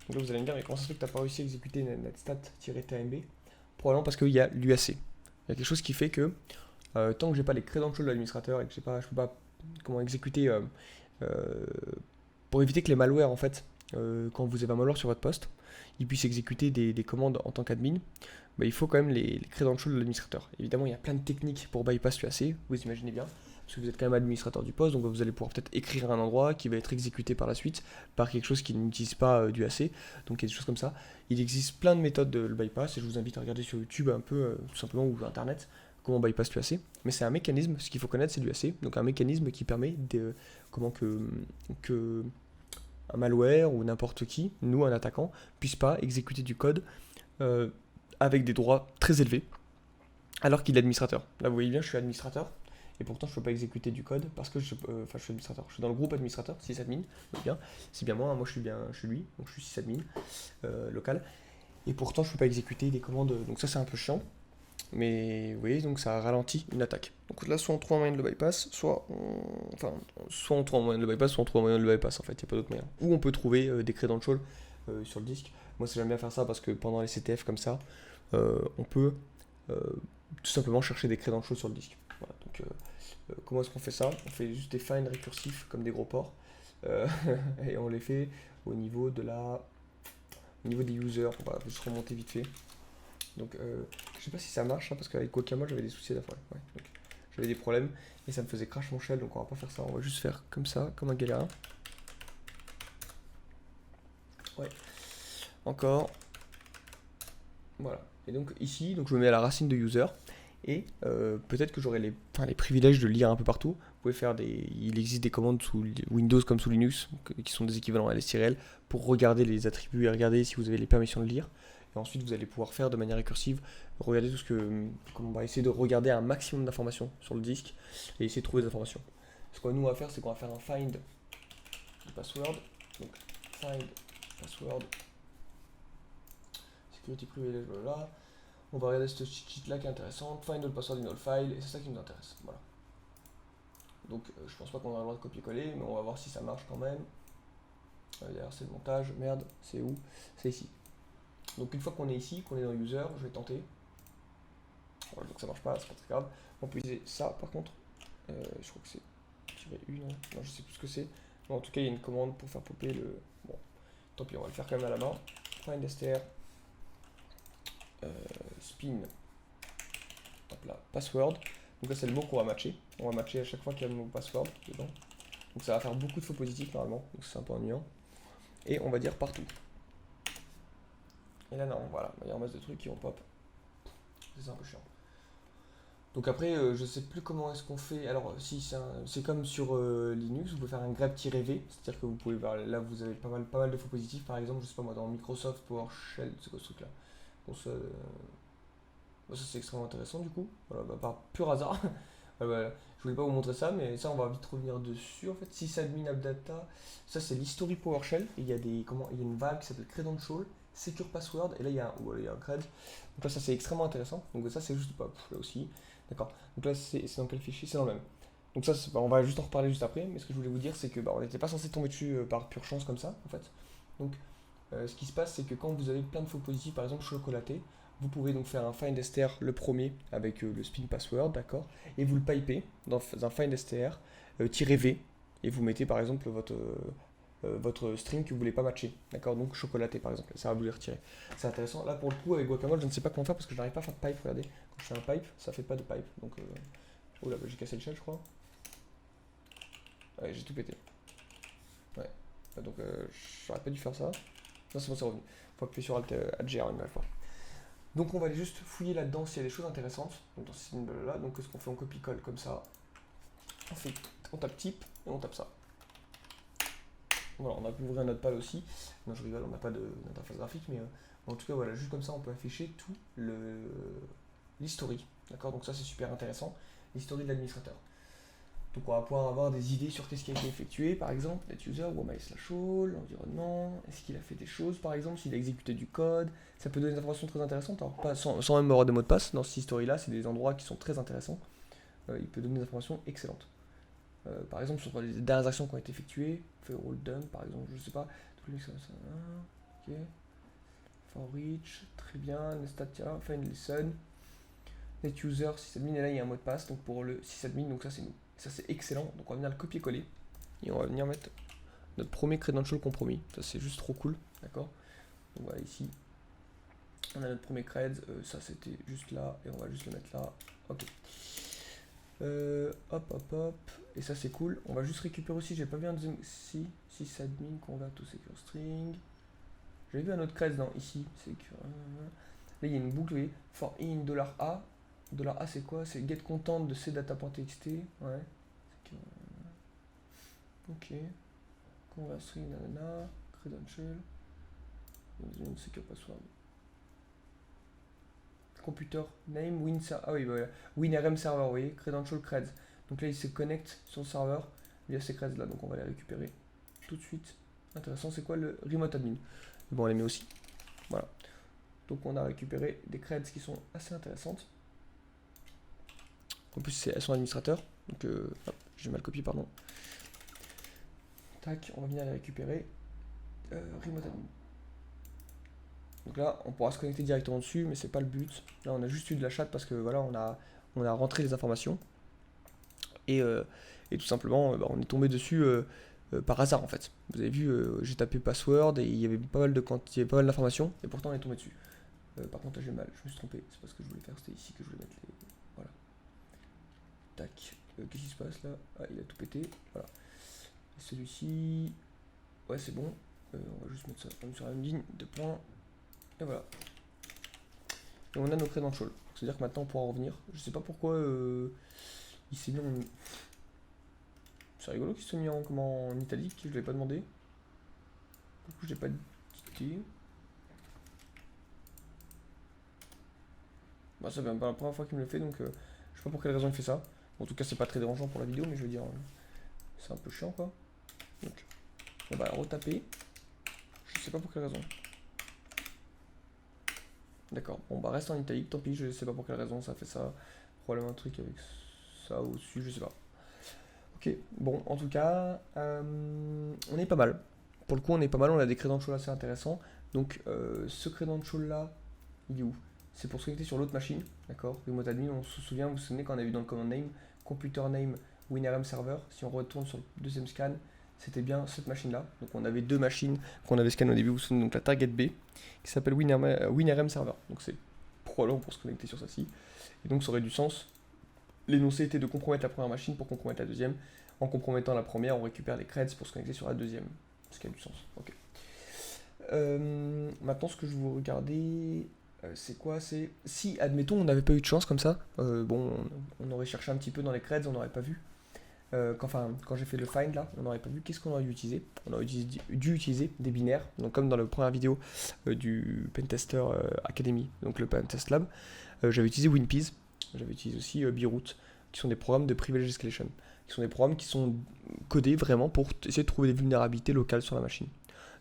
Donc là vous allez me dire, mais comment ça se fait que tu n'as pas réussi à exécuter netstat-tmb? Probablement parce qu'il y a l'UAC. Il y a quelque chose qui fait que tant que j'ai pas les credentials de l'administrateur et que je peux pas comment exécuter pour éviter que les malwares en fait, quand vous avez un malware sur votre poste, ils puissent exécuter des commandes en tant qu'admin, bah, il faut quand même les credentials de l'administrateur. Évidemment, il y a plein de techniques pour bypass l'UAC, vous imaginez bien, parce que vous êtes quand même administrateur du poste, donc vous allez pouvoir peut-être écrire un endroit qui va être exécuté par la suite par quelque chose qui n'utilise pas d'UAC, donc il y a des choses comme ça. Il existe plein de méthodes de le bypass, et je vous invite à regarder sur YouTube un peu, tout simplement, ou Internet, comment bypass l'UAC. Mais c'est un mécanisme, ce qu'il faut connaître, c'est l'UAC, donc un mécanisme qui permet de, comment que un malware ou n'importe qui, nous, un attaquant, puisse pas exécuter du code avec des droits très élevés, alors qu'il est administrateur. Là, vous voyez bien, je suis administrateur, et pourtant, je ne peux pas exécuter du code parce que je suis administrateur. Je suis dans le groupe administrateur, sysadmin, c'est bien moi, je suis lui, donc je suis sysadmin local, et pourtant, je ne peux pas exécuter des commandes, donc ça, c'est un peu chiant. Mais vous voyez, donc ça ralentit une attaque. Donc là, soit on trouve un moyen de le bypass, soit on trouve un moyen de le bypass, soit on trouve un moyen de le bypass, en fait, il n'y a pas d'autre moyen. Ou on peut trouver des credentials sur le disque. Moi, j'aime bien faire ça parce que pendant les CTF comme ça, on peut tout simplement chercher des credentials sur le disque. Voilà, donc comment est-ce qu'on fait ça? On fait juste des find récursifs comme des gros ports, et on les fait au niveau des users. On va juste remonter vite fait. Donc je sais pas si ça marche, hein, parce qu'avec Guacamole j'avais des soucis à la fois. Ouais, j'avais des problèmes et ça me faisait crash mon shell, donc on va pas faire ça, on va juste faire comme ça, comme un galérien. Ouais. Encore. Voilà. Et donc ici, donc je me mets à la racine de user. Et peut-être que j'aurai les privilèges de lire un peu partout. Vous pouvez faire il existe des commandes sous Windows comme sous Linux, qui sont des équivalents LSTRL, pour regarder les attributs et regarder si vous avez les permissions de lire. Et ensuite, vous allez pouvoir faire de manière récursive, regarder tout ce que. On va essayer de regarder un maximum d'informations sur le disque et essayer de trouver des informations. Ce qu'on nous va faire, c'est qu'on va faire un find de password. Donc, find password, security privilege, voilà. On va regarder cette cheat là qui est intéressante. Find all password in all file, et c'est ça qui nous intéresse. Voilà. Donc, je pense pas qu'on aura le droit de copier-coller, mais on va voir si ça marche quand même. D'ailleurs, c'est le montage. Merde, c'est où? C'est ici. Donc une fois qu'on est ici, qu'on est dans user, je vais tenter. Voilà, donc ça marche pas, c'est pas très grave. On peut utiliser ça par contre. Je crois que c'est -U, non, je sais plus ce que c'est. Mais en tout cas, il y a une commande pour faire popper le. Bon, tant pis, on va le faire quand même à la main. Find str spin. Hop là, password. Donc là, c'est le mot qu'on va matcher. On va matcher à chaque fois qu'il y a le mot password dedans. Donc ça va faire beaucoup de faux positifs normalement. Donc c'est un peu ennuyant. Et on va dire partout. Et là non, voilà, il y a un masse de trucs qui vont pop. C'est un peu chiant. Donc après, je sais plus comment est-ce qu'on fait. Alors si c'est comme sur Linux, vous pouvez faire un grep-v, c'est-à-dire que vous pouvez, là vous avez pas mal de faux positifs, par exemple, je sais pas moi, dans Microsoft PowerShell, c'est quoi ce truc là. Bon, ça c'est extrêmement intéressant du coup, voilà, par pur hasard. Voilà. Je voulais pas vous montrer ça, mais ça on va vite revenir dessus en fait. Sysadmin AppData, ça c'est l'history PowerShell, et il y a il y a une vague qui s'appelle Credential, Secure Password, et là il y a un cred. Donc là ça c'est extrêmement intéressant. Donc ça c'est juste là aussi. D'accord. Donc là c'est dans quel fichier? C'est dans le même. Donc ça on va juste en reparler juste après, mais ce que je voulais vous dire c'est que on n'était pas censé tomber dessus par pure chance comme ça en fait. Donc ce qui se passe c'est que quand vous avez plein de faux positifs, par exemple chocolaté, vous pouvez donc faire un find str le premier avec le spin password, d'accord, et vous le pipez dans un find str -v, et vous mettez par exemple votre votre string que vous voulez pas matcher, d'accord? Donc chocolaté par exemple, ça va vous les retirer. C'est intéressant. Là pour le coup avec Guacamole, je ne sais pas comment faire parce que je n'arrive pas à faire de pipe. Regardez, quand je fais un pipe, ça fait pas de pipe. Donc, oh là, j'ai cassé le shell, je crois. Ouais, j'ai tout pété. Ouais. Donc j'aurais pas dû faire ça. Non, c'est bon, c'est revenu. Faut appuyer sur Alt Gr une nouvelle fois. Donc on va aller juste fouiller là-dedans s'il y a des choses intéressantes. Donc dans ce symbole-là, donc qu'est-ce qu'on fait? On copie-colle comme ça. On tape type et on tape ça. Voilà, on a pu ouvrir un notepad aussi. Non, je rigole, on n'a pas d'interface graphique, mais en tout cas, voilà, juste comme ça, on peut afficher tout l'history. D'accord? Donc ça, c'est super intéressant. L'history de l'administrateur. Donc on va pouvoir avoir des idées sur qu'est-ce qui a été effectué, par exemple, NetUser, WMI/all, l'environnement, est-ce qu'il a fait des choses, par exemple, s'il a exécuté du code. Ça peut donner des informations très intéressantes, alors pas, sans même avoir des mots de passe. Dans cette history-là, c'est des endroits qui sont très intéressants. Il peut donner des informations excellentes. Par exemple, sur les dernières actions qui ont été effectuées, fait roll dump par exemple, je sais pas, ok, for reach, très bien, nestatia, find lesson, netuser, sysadmin, et là il y a un mot de passe, donc pour le sysadmin, donc ça c'est nous. Ça c'est excellent, donc on va venir le copier-coller, et on va venir mettre notre premier credential compromis, ça c'est juste trop cool, d'accord? Donc voilà, ici, on a notre premier cred, ça c'était juste là, et on va juste le mettre là, ok. Hop, et ça c'est cool. On va juste récupérer aussi, j'ai pas vu un deuxième, si sysadmin, convert to secure string. J'avais vu un autre cred dans ici, secure. Là il y a une boucle, vous voyez, for in $A. $A c'est quoi? C'est get content de cdata.txt. Ouais. Ok. Convert string, nanana. Credential. Secure password. Computer name, ah oui, voilà. WinRM server, vous voyez, credential creds. Donc là, il se connecte sur le serveur via ces creds là, donc on va les récupérer tout de suite. Intéressant, c'est quoi le remote admin? Bon, on les met aussi. Voilà. Donc on a récupéré des creds qui sont assez intéressantes. En plus, elles sont administrateurs. Donc, hop, j'ai mal copié, pardon. Tac, on va venir les récupérer. Remote admin. Donc là, on pourra se connecter directement dessus, mais c'est pas le but. Là, on a juste eu de la chatte parce que voilà, on a rentré les informations. Et tout simplement, on est tombé dessus par hasard en fait. Vous avez vu, j'ai tapé password et il y avait pas mal d'informations, et pourtant on est tombé dessus. Par contre, là j'ai mal, je me suis trompé, c'est pas ce que je voulais faire, c'était ici que je voulais mettre les. Voilà. Tac. Qu'est-ce qui se passe là? Ah, il a tout pété. Voilà. Celui-ci. Ouais, c'est bon. On va juste mettre ça sur la même ligne, 2 points. Et voilà. Et on a nos credentials. C'est-à-dire que maintenant on pourra revenir. Je sais pas pourquoi il s'est mis en. C'est rigolo qu'il soit mis en italique, je ne l'ai pas demandé. Pourquoi je l'ai pas dit? Bah, ça fait même pas la première fois qu'il me le fait, donc je sais pas pour quelle raison il fait ça. En tout cas, c'est pas très dérangeant pour la vidéo, mais je veux dire, c'est un peu chiant quoi. Donc, on va retaper. Je sais pas pour quelle raison. D'accord, bon bah reste en italique, tant pis, je sais pas pour quelle raison ça fait ça. Probablement un truc avec ça au-dessus, je sais pas. Ok, bon, en tout cas, on est pas mal. Pour le coup, on est pas mal, on a des credentials assez intéressants. Donc, ce credential-là, il est où? C'est pour se connecter sur l'autre machine, d'accord? Remote admin, on se souvient, vous vous souvenez quand on a vu dans le command name, computer name, WinRM server. Si on retourne sur le deuxième scan, c'était bien cette machine-là. Donc, on avait deux machines qu'on avait scannées au début, vous vous souvenez, donc la target B, qui s'appelle WinRM server. Donc, c'est probablement pour se connecter sur celle-ci. Et donc, ça aurait du sens. L'énoncé était de compromettre la première machine pour compromettre la deuxième. En compromettant la première, on récupère les creds pour se connecter sur la deuxième. Ce qui a du sens. Ok. Maintenant, ce que je vous regarder, c'est quoi? C'est si, admettons, on n'avait pas eu de chance comme ça. Bon, on aurait cherché un petit peu dans les creds, on n'aurait pas vu. Quand j'ai fait le find là, on n'aurait pas vu. Qu'est-ce qu'on aurait dû utiliser? On aurait dû utiliser des binaires. Donc, comme dans la première vidéo du Pentester Academy, donc le Pentest Lab, j'avais utilisé WinPeas. J'avais utilisé aussi Beeroot, qui sont des programmes de privilege escalation, qui sont des programmes qui sont codés vraiment pour essayer de trouver des vulnérabilités locales sur la machine.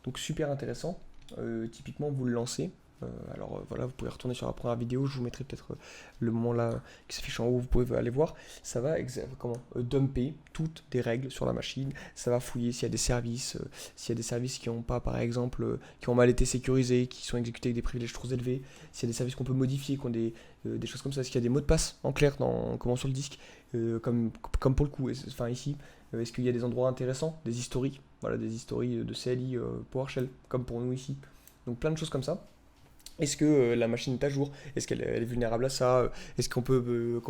Donc super intéressant. Typiquement, vous le lancez. Alors voilà, vous pouvez retourner sur la première vidéo, je vous mettrai peut-être le moment là qui s'affiche en haut, vous pouvez aller voir. Ça va dumper toutes des règles sur la machine, ça va fouiller s'il y a des services, qui n'ont pas par exemple, qui ont mal été sécurisés, qui sont exécutés avec des privilèges trop élevés, s'il y a des services qu'on peut modifier, qui ont des choses comme ça, s'il y a des mots de passe en clair sur le disque, comme pour le coup, enfin ici, est-ce qu'il y a des endroits intéressants, des historiques, voilà, des histories de CLI PowerShell, comme pour nous ici. Donc plein de choses comme ça. Est-ce que la machine est à jour? Est-ce qu'elle est vulnérable à ça? Est-ce qu'on peut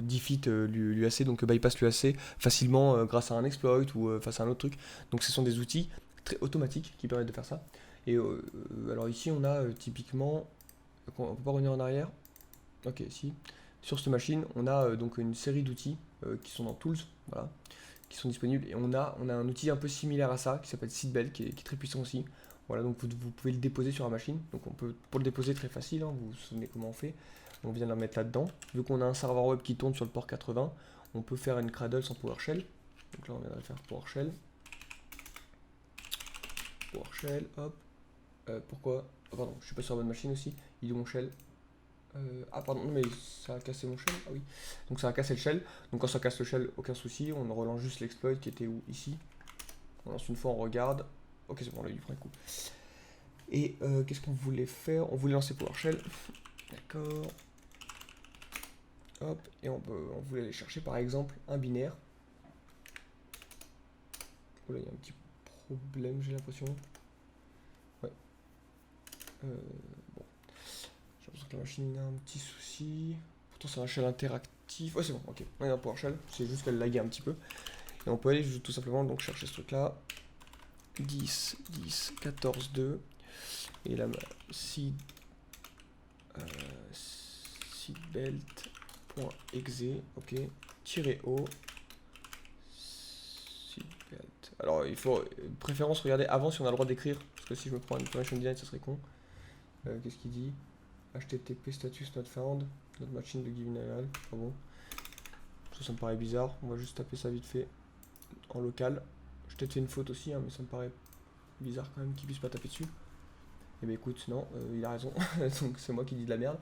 defeat l'UAC, donc bypass l'UAC facilement grâce à un exploit ou face à un autre truc? Donc ce sont des outils très automatiques qui permettent de faire ça. Et alors ici on a typiquement, on peut pas revenir en arrière. Ok, si. Sur cette machine, on a donc une série d'outils qui sont dans Tools, voilà, qui sont disponibles. Et on a un outil un peu similaire à ça qui s'appelle Seatbelt, qui est très puissant aussi. Voilà, donc vous pouvez le déposer sur la machine. Donc on peut, pour le déposer, très facile, hein, vous vous souvenez comment on fait. On vient de la mettre là-dedans. Vu qu'on a un serveur web qui tourne sur le port 80, on peut faire une Cradle sans PowerShell. Donc là, on viendrait faire PowerShell. PowerShell, hop. Pourquoi? Oh, pardon, je suis pas sur la bonne machine aussi. Il est mon shell. Ah pardon, mais ça a cassé mon shell. Ah oui. Donc ça a cassé le shell. Donc quand ça casse le shell, aucun souci. On relance juste l'exploit qui était où? Ici. On lance une fois, on regarde. Ok, c'est bon, là il prend un coup. Et qu'est-ce qu'on voulait faire? On voulait lancer PowerShell. D'accord. Hop. Et on voulait aller chercher par exemple un binaire. Oh là, il y a un petit problème, j'ai l'impression. Ouais. Bon. J'ai l'impression que la machine a un petit souci. Pourtant, c'est un shell interactif. Ouais, c'est bon, ok. On est dans PowerShell. C'est juste qu'elle laguait un petit peu. Et on peut aller tout simplement donc chercher ce truc-là. 10, 10, 14, 2. Et là, seedbelt.exe, ok, -o, seedbelt. Alors, il faut, préférence, regarder avant si on a le droit d'écrire, parce que si je me prends une permission denied, ça serait con. Qu'est-ce qu'il dit? HTTP status not found, not matching the given URL, pas bon. Ça me paraît bizarre, on va juste taper ça vite fait en local. J'ai peut-être fait une faute aussi, hein, mais ça me paraît bizarre quand même qu'il puisse pas taper dessus. Eh bien écoute, non, il a raison, donc c'est moi qui dis de la merde.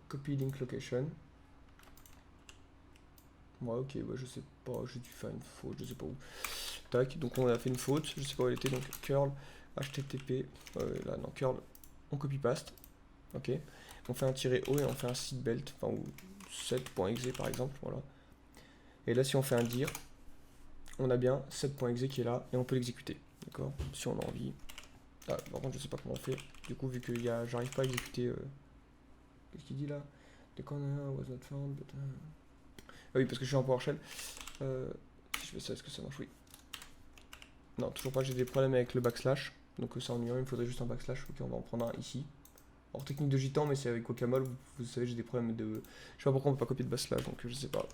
Copy link location. Ouais, ok, bah, je sais pas, j'ai dû faire une faute, je sais pas où. Tac, donc on a fait une faute, je sais pas où elle était, donc curl http, là non, curl, on copie paste, ok. On fait un -o et on fait un seatbelt, enfin ou set.exe par exemple, voilà. Et là si on fait un dir, on a bien set.exe qui est là et on peut l'exécuter, d'accord, si on a envie. Ah, par contre je sais pas comment on fait, du coup vu que j'arrive pas à exécuter, qu'est-ce qu'il dit là? The corner was not found, but, ah oui, parce que je suis en PowerShell. Si je fais ça, est-ce que ça marche? Oui. Non, toujours pas, j'ai des problèmes avec le backslash. Donc ça ennuyant, il me faudrait juste un backslash. Ok, on va en prendre un ici. Hors technique de gitan, mais c'est avec Guacamole, vous savez, j'ai des problèmes de... Je sais pas pourquoi on peut pas copier de backslash, donc je sais pas.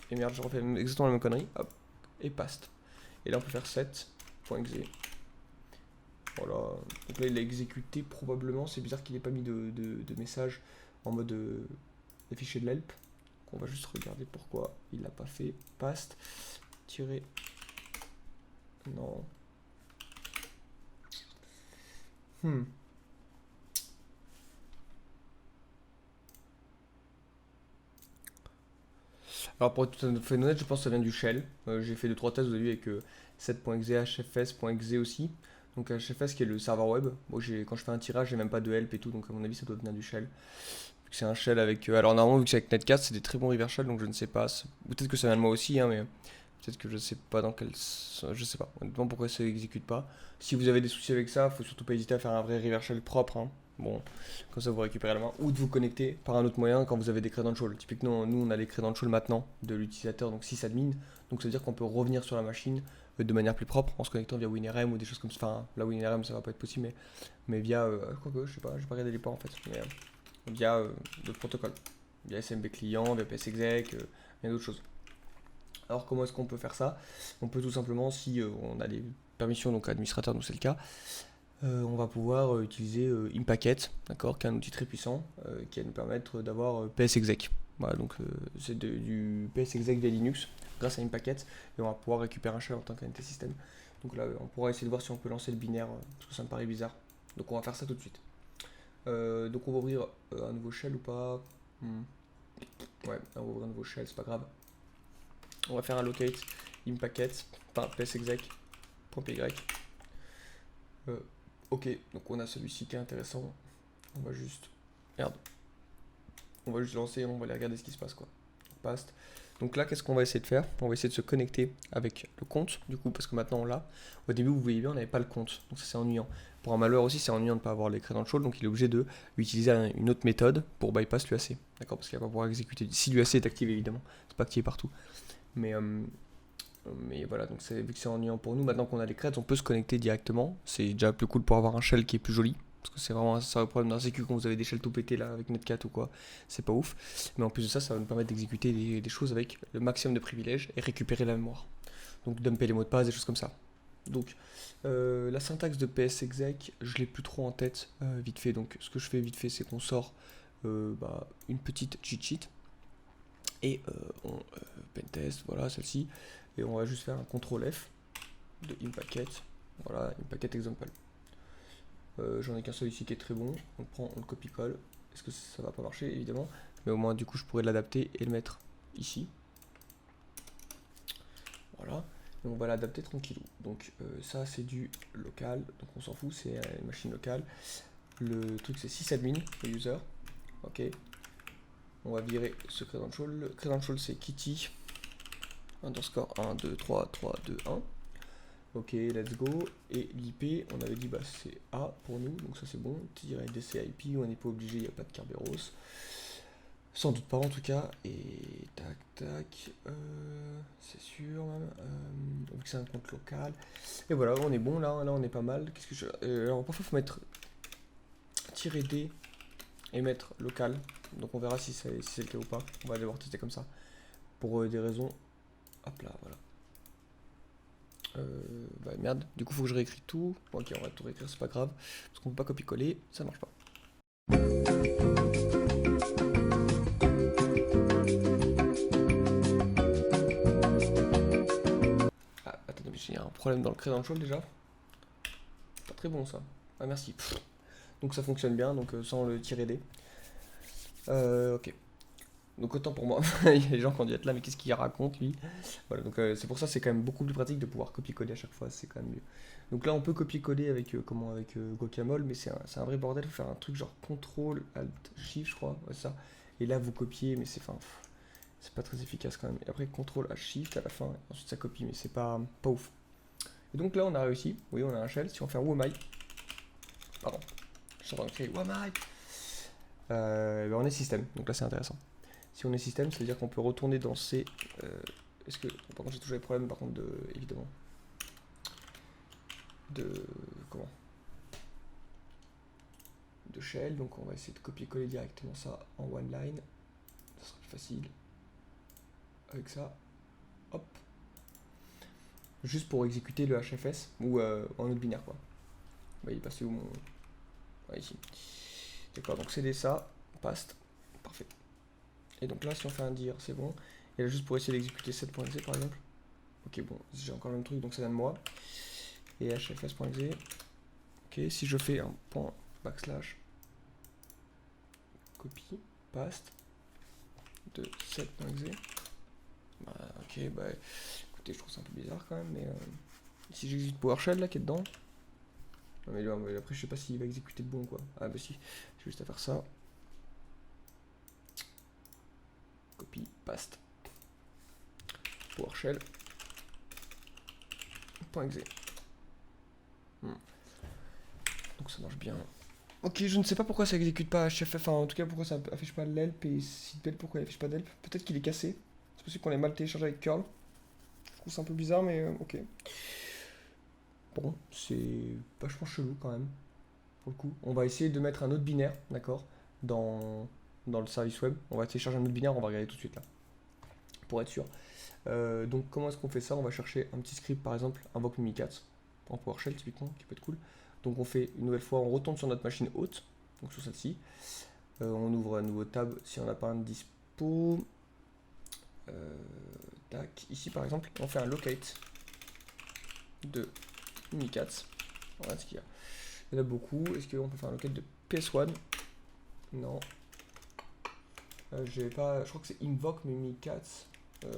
Et merde, je refais exactement la même connerie. Hop, et paste. Et là, on peut faire set.exe. Voilà. Donc là, il a exécuté probablement. C'est bizarre qu'il ait pas mis de message en mode des fichiers de l'help. On va juste regarder pourquoi il l'a pas fait. Paste. Tirer. Non. Alors pour être tout à fait honnête, je pense que ça vient du shell. J'ai fait 2-3 tests, vous avez vu, avec set.exe, hfs.exe aussi. Donc hfs qui est le serveur web. Bon, quand je fais un tirage, j'ai même pas de help et tout, donc à mon avis ça doit venir du shell. Vu que c'est un shell avec... alors normalement, vu que c'est avec netcast, c'est des très bons reverse shell, donc je ne sais pas. Peut-être que ça vient de moi aussi, hein, mais peut-être que je sais pas dans quel... Je sais pas, honnêtement, pourquoi ça n'exécute pas. Si vous avez des soucis avec ça, faut surtout pas hésiter à faire un vrai reverse shell propre, hein. Bon, comme ça vous récupérez la main, ou de vous connecter par un autre moyen quand vous avez des credentials. Typiquement, nous on a les credentials maintenant de l'utilisateur, donc sysadmin, donc ça veut dire qu'on peut revenir sur la machine de manière plus propre en se connectant via WinRM ou des choses comme ça. Enfin, là WinRM ça va pas être possible, mais via, je sais pas, j'ai pas regardé les ports en fait, mais via d'autres protocoles, via SMB client, via PSExec, bien d'autres choses. Alors comment est-ce qu'on peut faire ça? On peut tout simplement, si on a des permissions, donc administrateur, donc c'est le cas, on va pouvoir utiliser Impacket, d'accord, qui est un outil très puissant qui va nous permettre d'avoir PSExec. Voilà, donc c'est du PSExec via Linux grâce à Impacket et on va pouvoir récupérer un shell en tant qu'entité système. Donc là, on pourra essayer de voir si on peut lancer le binaire parce que ça me paraît bizarre. Donc on va faire ça tout de suite. Donc on va ouvrir un nouveau shell ou pas? Ouais, on va ouvrir un nouveau shell, c'est pas grave. On va faire un locate Impacket, enfin PSExec.py. Ok, donc on a celui-ci qui est intéressant. On va juste... Merde. On va juste lancer et on va aller regarder ce qui se passe, quoi. Paste. Donc là, qu'est-ce qu'on va essayer de faire? On va essayer de se connecter avec le compte, du coup, parce que maintenant on l'a. Au début, vous voyez bien, on n'avait pas le compte, donc ça c'est ennuyant. Pour un malware aussi, c'est ennuyant de ne pas avoir les credentials, donc il est obligé de utiliser une autre méthode pour bypass l'UAC. D'accord? Parce qu'il va pas pouvoir exécuter. Si l'UAC est activé, évidemment, c'est pas activé partout. Mais voilà, donc vu que c'est ennuyant pour nous, maintenant qu'on a les creds, on peut se connecter directement. C'est déjà plus cool pour avoir un shell qui est plus joli. Parce que c'est vraiment ça le problème d'un sécu quand vous avez des shells tout pétés là avec Netcat ou quoi. C'est pas ouf. Mais en plus de ça, ça va nous permettre d'exécuter des choses avec le maximum de privilèges et récupérer la mémoire. Donc dumper les mots de passe, des choses comme ça. Donc la syntaxe de psexec, je l'ai plus trop en tête vite fait. Donc ce que je fais vite fait, c'est qu'on sort une petite cheat sheet. Et on pentest, voilà celle-ci. Et on va juste faire un CTRL F de ImPacket. Voilà, ImPacket example. J'en ai qu'un seul ici qui est très bon. On le prend, on le copie-colle. Est-ce que ça va pas marcher? Évidemment. Mais au moins, du coup, je pourrais l'adapter et le mettre ici. Voilà. Et on va l'adapter tranquillou. Donc, ça, c'est du local. Donc, on s'en fout, c'est une machine locale. Le truc, c'est sysadmin, le user. Ok. On va virer ce credential. Le credential, c'est Kitty. Underscore 1, 2, 3, 3, 2, 1. Ok, let's go. Et l'IP, on avait dit bah c'est A pour nous, donc ça c'est bon. -DCIP, on n'est pas obligé, il n'y a pas de Kerberos. Sans doute pas en tout cas. Et tac tac, c'est sûr même. Vu que c'est un compte local. Et voilà, on est bon là, on est pas mal. Qu'est-ce que je. Alors parfois il faut mettre -D et mettre local. Donc on verra si c'est le cas ou pas. On va devoir tester comme ça. Pour des raisons. Hop là, voilà. Bah merde, du coup faut que je réécris tout. Bon, ok, on va tout réécrire, c'est pas grave. Parce qu'on peut pas copier-coller, ça marche pas. Ah, attendez, mais j'ai un problème dans le credential déjà. Pas très bon ça. Ah merci. Pff. Donc ça fonctionne bien, donc sans le -D. Ok. Donc autant pour moi, il y a des gens qui ont dû être là, mais qu'est-ce qu'il raconte lui? Voilà, donc c'est pour ça c'est quand même beaucoup plus pratique de pouvoir copier-coller à chaque fois, c'est quand même mieux. Donc là on peut copier-coller avec Guacamole, mais c'est un vrai bordel, il faut faire un truc genre CTRL, ALT, SHIFT je crois, ouais, ça. Et là vous copiez, mais c'est pas très efficace quand même. Et après CTRL H SHIFT à la fin, et ensuite ça copie, mais c'est pas ouf. Et donc là on a réussi, oui on a un shell, si on fait un WAMI, pardon, je suis en train de créer WAMI, ben on est système, donc là c'est intéressant. Si on est système, ça veut dire qu'on peut retourner dans ces... est-ce que... Par contre, j'ai toujours des problèmes, par contre, évidemment. Comment? De shell, donc on va essayer de copier-coller directement ça en one line. Ça sera plus facile. Avec ça. Hop. Juste pour exécuter le HFS, ou en autre binaire, quoi. Bah, il est passé où mon... Ouais, ici. D'accord, donc CD ça, past. Parfait. Et donc là, si on fait un dir, c'est bon. Et là, juste pour essayer d'exécuter 7.exe par exemple. Ok, bon, j'ai encore le même truc, donc ça vient de moi. Et hfs.exe. Ok, si je fais un point backslash copie, paste de 7.exe. Bah, ok, bah écoutez, je trouve ça un peu bizarre quand même, mais si j'exécute PowerShell là qui est dedans. Non, mais là, après, je sais pas s'il va exécuter de bon quoi. Ah, bah si, j'ai juste à faire ça. Copie, paste. PowerShell. .exe. Donc ça marche bien. Ok, je ne sais pas pourquoi ça exécute pas HFF, enfin en tout cas pourquoi ça affiche pas l'help et sitbelt, pourquoi il affiche pas d'help. Peut-être qu'il est cassé. C'est possible qu'on ait mal téléchargé avec curl. Je trouve ça un peu bizarre, mais ok. Bon, c'est vachement chelou quand même. Pour le coup, on va essayer de mettre un autre binaire, d'accord, dans le service web. On va télécharger un autre binaire, on va regarder tout de suite là. Pour être sûr. Donc comment est-ce qu'on fait ça? On va chercher un petit script, par exemple, invoke mimikatz en PowerShell typiquement, qui peut être cool. Donc on fait une nouvelle fois, on retourne sur notre machine haute, donc sur celle-ci. On ouvre un nouveau tab si on n'a pas un dispo. Tac, ici par exemple, on fait un locate de mimikatz. Voilà ce qu'il y a. Il y en a beaucoup. Est-ce qu'on peut faire un locate de PS1? Non. Je crois que c'est invoke mimikatz.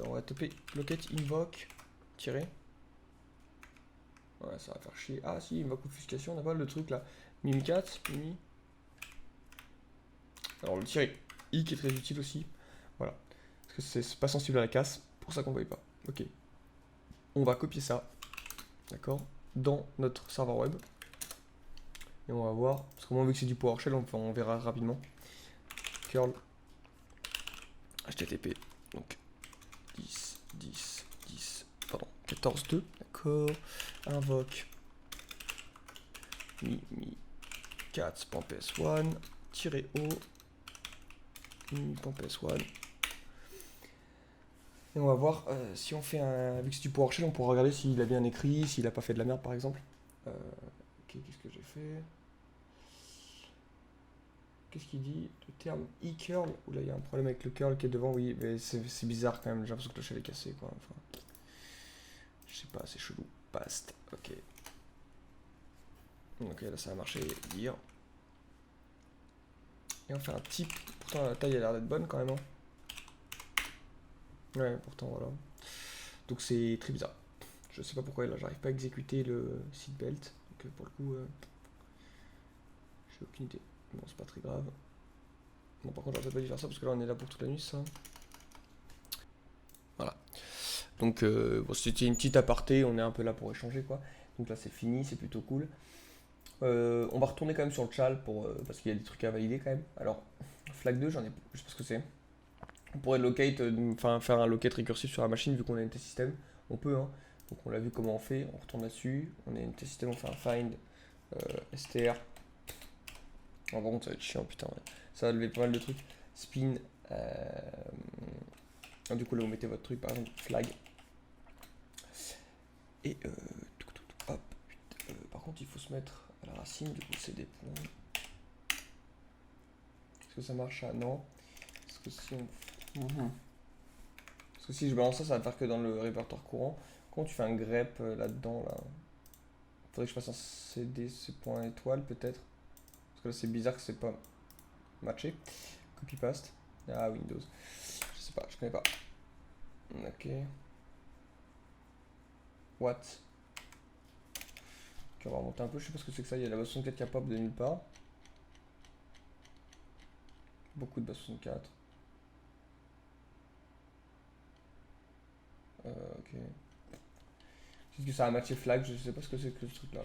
On va taper locate invoke tirer. Ouais, ça va faire chier. Ah si, invoke obfuscation, on n'a pas le truc là. Mimikatz, mimi. Alors le tirer I qui est très utile aussi. Voilà. Parce que c'est pas sensible à la casse, pour ça qu'on ne voit pas. Ok. On va copier ça, d'accord, dans notre serveur web. Et on va voir, parce que moi vu que c'est du PowerShell, on verra rapidement. Curl HTTP, donc 10, 10, 10, pardon, 14, 2, d'accord, invoque mi cats.ps1 -o mi.ps1 et on va voir si on fait un, vu que c'est du PowerShell, on pourra regarder s'il a bien écrit, s'il a pas fait de la merde par exemple. Ok, qu'est-ce que j'ai fait? Qu'est-ce qu'il dit? Le terme e-curl, oula, il y a un problème avec le curl qui est devant, oui, mais c'est bizarre quand même, j'ai l'impression que le shell est cassé, quoi. Enfin, je sais pas, c'est chelou. Past, ok. Ok, là ça a marché, dire. Et on fait un type, pourtant la taille a l'air d'être bonne quand même, hein. Ouais, pourtant, voilà. Donc c'est très bizarre. Je sais pas pourquoi, là, j'arrive pas à exécuter le seatbelt, donc pour le coup, j'ai aucune idée. Bon, c'est pas très grave. Bon, par contre, j'aurais peut-être pas dû faire ça parce que là, on est là pour toute la nuit, ça. Voilà. Donc, bon, c'était une petite aparté, on est un peu là pour échanger, quoi. Donc là, c'est fini, c'est plutôt cool. On va retourner quand même sur le chal pour, parce qu'il y a des trucs à valider quand même. Alors, flag 2, je sais pas ce que c'est. On pourrait locate, enfin faire un locate récursif sur la machine vu qu'on a un NT system. On peut, hein. Donc on l'a vu comment on fait, on retourne là-dessus. On a un NT system, on fait un find str. En par contre, ça va être chiant, putain. Ouais. Ça va lever pas mal de trucs. Spin. Du coup, là, vous mettez votre truc, par exemple, flag. Et hop. Par contre, il faut se mettre à la racine, du coup, c'est des points. Est-ce que ça marche? Ah non. Est-ce que si on. Parce que si je balance ça, ça va faire que dans le répertoire courant. Quand tu fais un grep là-dedans, là. Faudrait que je fasse un CD, ces points étoiles, peut-être. Parce que là, c'est bizarre que c'est pas matché. Copy-paste. Ah, Windows. Je sais pas, je connais pas. Ok. What? Ok, on va remonter un peu, je sais pas ce que c'est que ça. Il y a la base 64 qui pop de nulle part. Beaucoup de base 64. Ok. Est-ce que ça a matché flag? Je sais pas ce que c'est que ce truc là.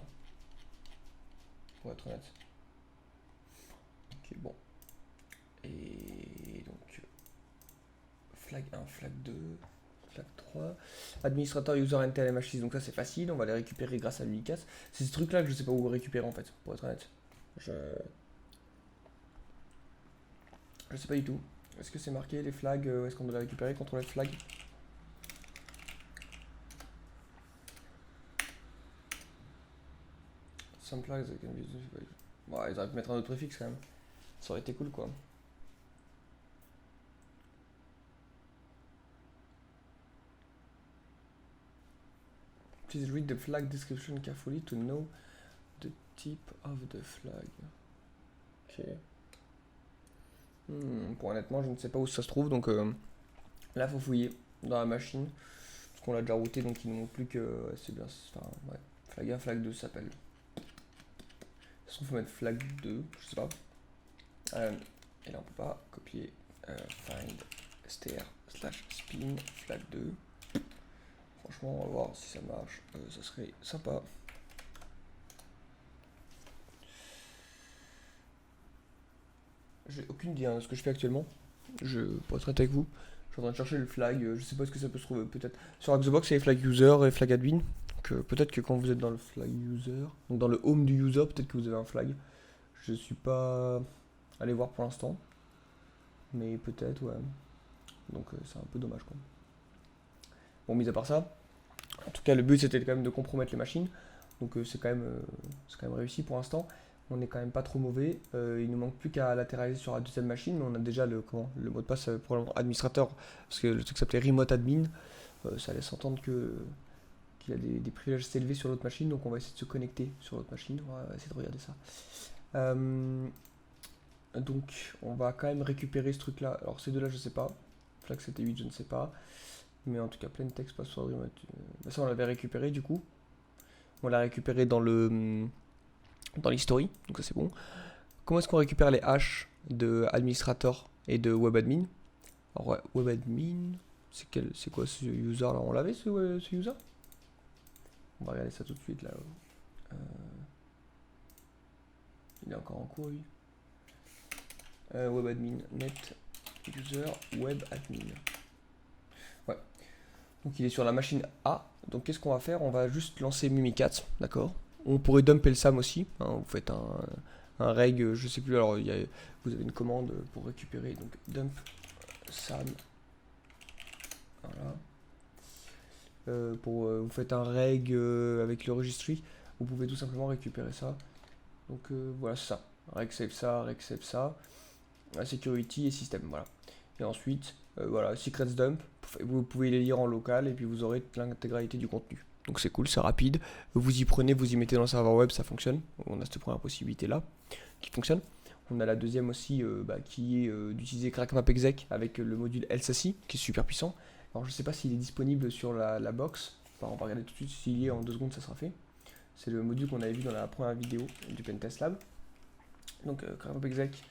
Pour être honnête. Ok, bon. Et donc. Flag 1, flag 2, flag 3. Administrateur user enter LMH6. Donc ça c'est facile, on va les récupérer grâce à l'unicas. C'est ce truc là que je sais pas où récupérer en fait, pour être honnête. Je sais pas du tout. Est-ce que c'est marqué les flags? Est-ce qu'on doit les récupérer? Contrôle flag. Some flags. Bon, ils auraient pu mettre un autre préfixe quand même. Ça aurait été cool quoi. Please read the flag description carefully to know the type of the flag. Ok. Pour honnêtement, je ne sais pas où ça se trouve, donc là, faut fouiller dans la machine. Parce qu'on l'a déjà routé, donc il ne manque plus que. C'est bien. Enfin, ouais. Flag 1, flag 2 s'appelle. De toute façon, faut mettre flag 2, je sais pas. Et là, on peut pas copier find str slash spin flag 2. Franchement, on va voir si ça marche. Ça serait sympa. J'ai aucune idée de ce que je fais actuellement. Pour être honnête avec vous, je suis en train de chercher le flag. Je sais pas ce que ça peut se trouver. Peut-être sur Xbox, il y a flag user et flag admin. Donc peut-être que quand vous êtes dans le flag user, donc dans le home du user, peut-être que vous avez un flag. Je suis pas allé voir pour l'instant, mais peut-être, ouais. Donc c'est un peu dommage quoi. Bon, mis à part ça, en tout cas, le but c'était quand même de compromettre les machines. Donc c'est quand même réussi pour l'instant. On est quand même pas trop mauvais. Il nous manque plus qu'à latéraliser sur la deuxième machine, mais on a déjà le mot de passe pour administrateur, parce que le truc s'appelait remote admin. Ça laisse entendre qu'il a des privilèges assez élevés sur l'autre machine, donc on va essayer de se connecter sur l'autre machine. On va essayer de regarder ça. Donc on va quand même récupérer ce truc là. Alors ces deux là je sais pas. Flag 7 et 8 je ne sais pas. Mais en tout cas plain text password remote. Ça on l'avait récupéré du coup. On l'a récupéré dans l'history, donc ça c'est bon. Comment est-ce qu'on récupère les hashes de administrator et de web admin? Alors ouais, webadmin, c'est quoi ce user là? On l'avait ce user? On va regarder ça tout de suite là. Il est encore en cours lui. Webadmin, net user webadmin. Ouais. Donc il est sur la machine A. Donc qu'est-ce qu'on va faire? On va juste lancer Mimikat, d'accord? On pourrait dumper le SAM aussi. Hein, vous faites un reg, je sais plus. Alors vous avez une commande pour récupérer. Donc dump SAM. Voilà. Vous faites un reg avec le registry. Vous pouvez tout simplement récupérer ça. Donc voilà, c'est ça. Reg save ça. La security et système. Voilà. Et ensuite, voilà, secrets dump. Vous pouvez les lire en local et puis vous aurez l'intégralité du contenu. Donc c'est cool, c'est rapide. Vous y prenez, vous y mettez dans le serveur web, ça fonctionne. On a cette première possibilité là qui fonctionne. On a la deuxième aussi qui est d'utiliser crackmapexec avec le module LSASI qui est super puissant. Alors je sais pas s'il est disponible sur la box. Enfin, on va regarder tout de suite s'il y est en 2 secondes, ça sera fait. C'est le module qu'on avait vu dans la première vidéo du Pentest Lab. Donc crackmapexec,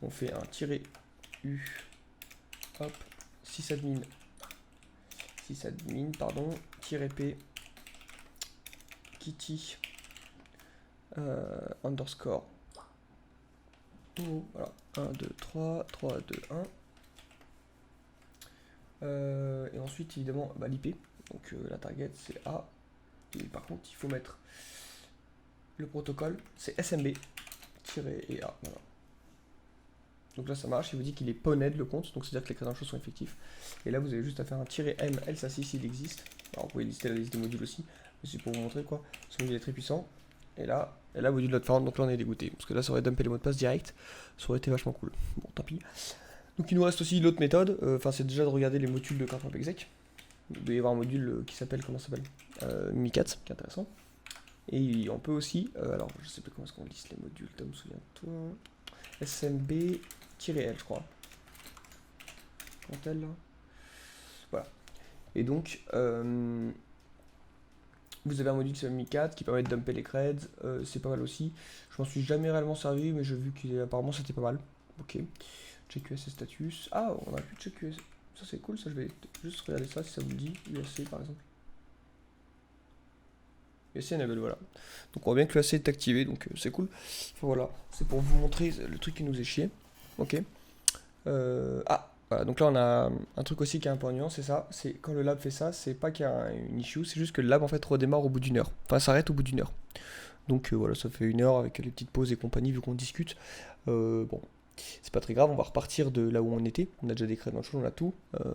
on fait un -u, hop, sysadmin pardon, -p, kitty, underscore, voilà, 1, 2, 3, 3, 2, 1. Et ensuite, évidemment, l'IP. Donc la target, c'est A. Et par contre, il faut mettre le protocole, c'est SMB-A. Voilà. Donc là, ça marche. Il vous dit qu'il est PONED le compte. Donc c'est-à-dire que les credentials sont effectifs. Et là, vous avez juste à faire un -m LSASI s'il existe. Alors vous pouvez lister la liste des modules aussi. Mais c'est pour vous montrer quoi. Ce module est très puissant. Et là, module not found. Donc là, on est dégoûté. Parce que là, ça aurait dumpé les mots de passe direct. Ça aurait été vachement cool. Bon, tant pis. Donc il nous reste aussi l'autre méthode. Enfin, c'est déjà de regarder les modules de crackmapexec. Il doit y avoir un module qui s'appelle, comment ça s'appelle, Mimikat, qui est intéressant. Et on peut aussi, alors je sais plus comment est-ce qu'on liste les modules, Tom, souviens-toi. SMB-L, je crois. Quand elle, là. Voilà. Et donc, vous avez un module qui s'appelle Mimikat qui permet de dumper les creds. C'est pas mal aussi. Je m'en suis jamais réellement servi, mais j'ai vu qu'apparemment c'était pas mal. Ok. CheckUS et status. Ah, on a plus de CheckUS. Ça c'est cool, ça je vais juste regarder ça si ça vous le dit. UAC par exemple. UAC enable, voilà. Donc on voit bien que l'UAC est activé, donc c'est cool. Enfin, voilà, c'est pour vous montrer le truc qui nous est chié. Ok. Voilà, donc là on a un truc aussi qui est un peu ennuyant, c'est ça. C'est quand le lab fait ça, c'est pas qu'il y a une issue, c'est juste que le lab en fait redémarre au bout d'une heure. Enfin, s'arrête au bout d'une heure. Donc voilà, ça fait 1 heure avec les petites pauses et compagnie vu qu'on discute. Bon, c'est pas très grave, on va repartir de là où on était. On a déjà des credentials, on a tout.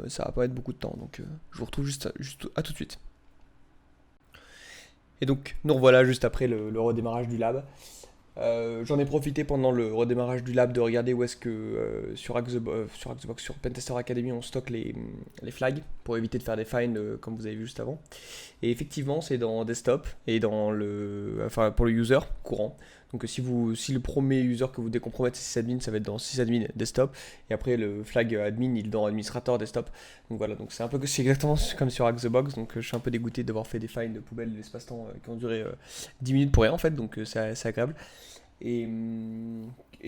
Ça va pas être beaucoup de temps, donc je vous retrouve juste à tout de suite. Et donc, nous revoilà juste après le redémarrage du lab. J'en ai profité pendant le redémarrage du lab de regarder où est-ce que sur Xbox, sur Pentester Academy, on stocke les flags pour éviter de faire des finds comme vous avez vu juste avant. Et effectivement, c'est dans desktop et dans enfin pour le user courant. Donc si le premier user que vous décompromettez c'est sysadmin, ça va être dans sysadmin desktop. Et après le flag admin, il est dans administrateur desktop. Donc voilà, donc c'est exactement comme sur Xbox. Donc je suis un peu dégoûté d'avoir fait des finds de poubelle de l'espace-temps qui ont duré 10 minutes pour rien en fait. Donc c'est agréable. Et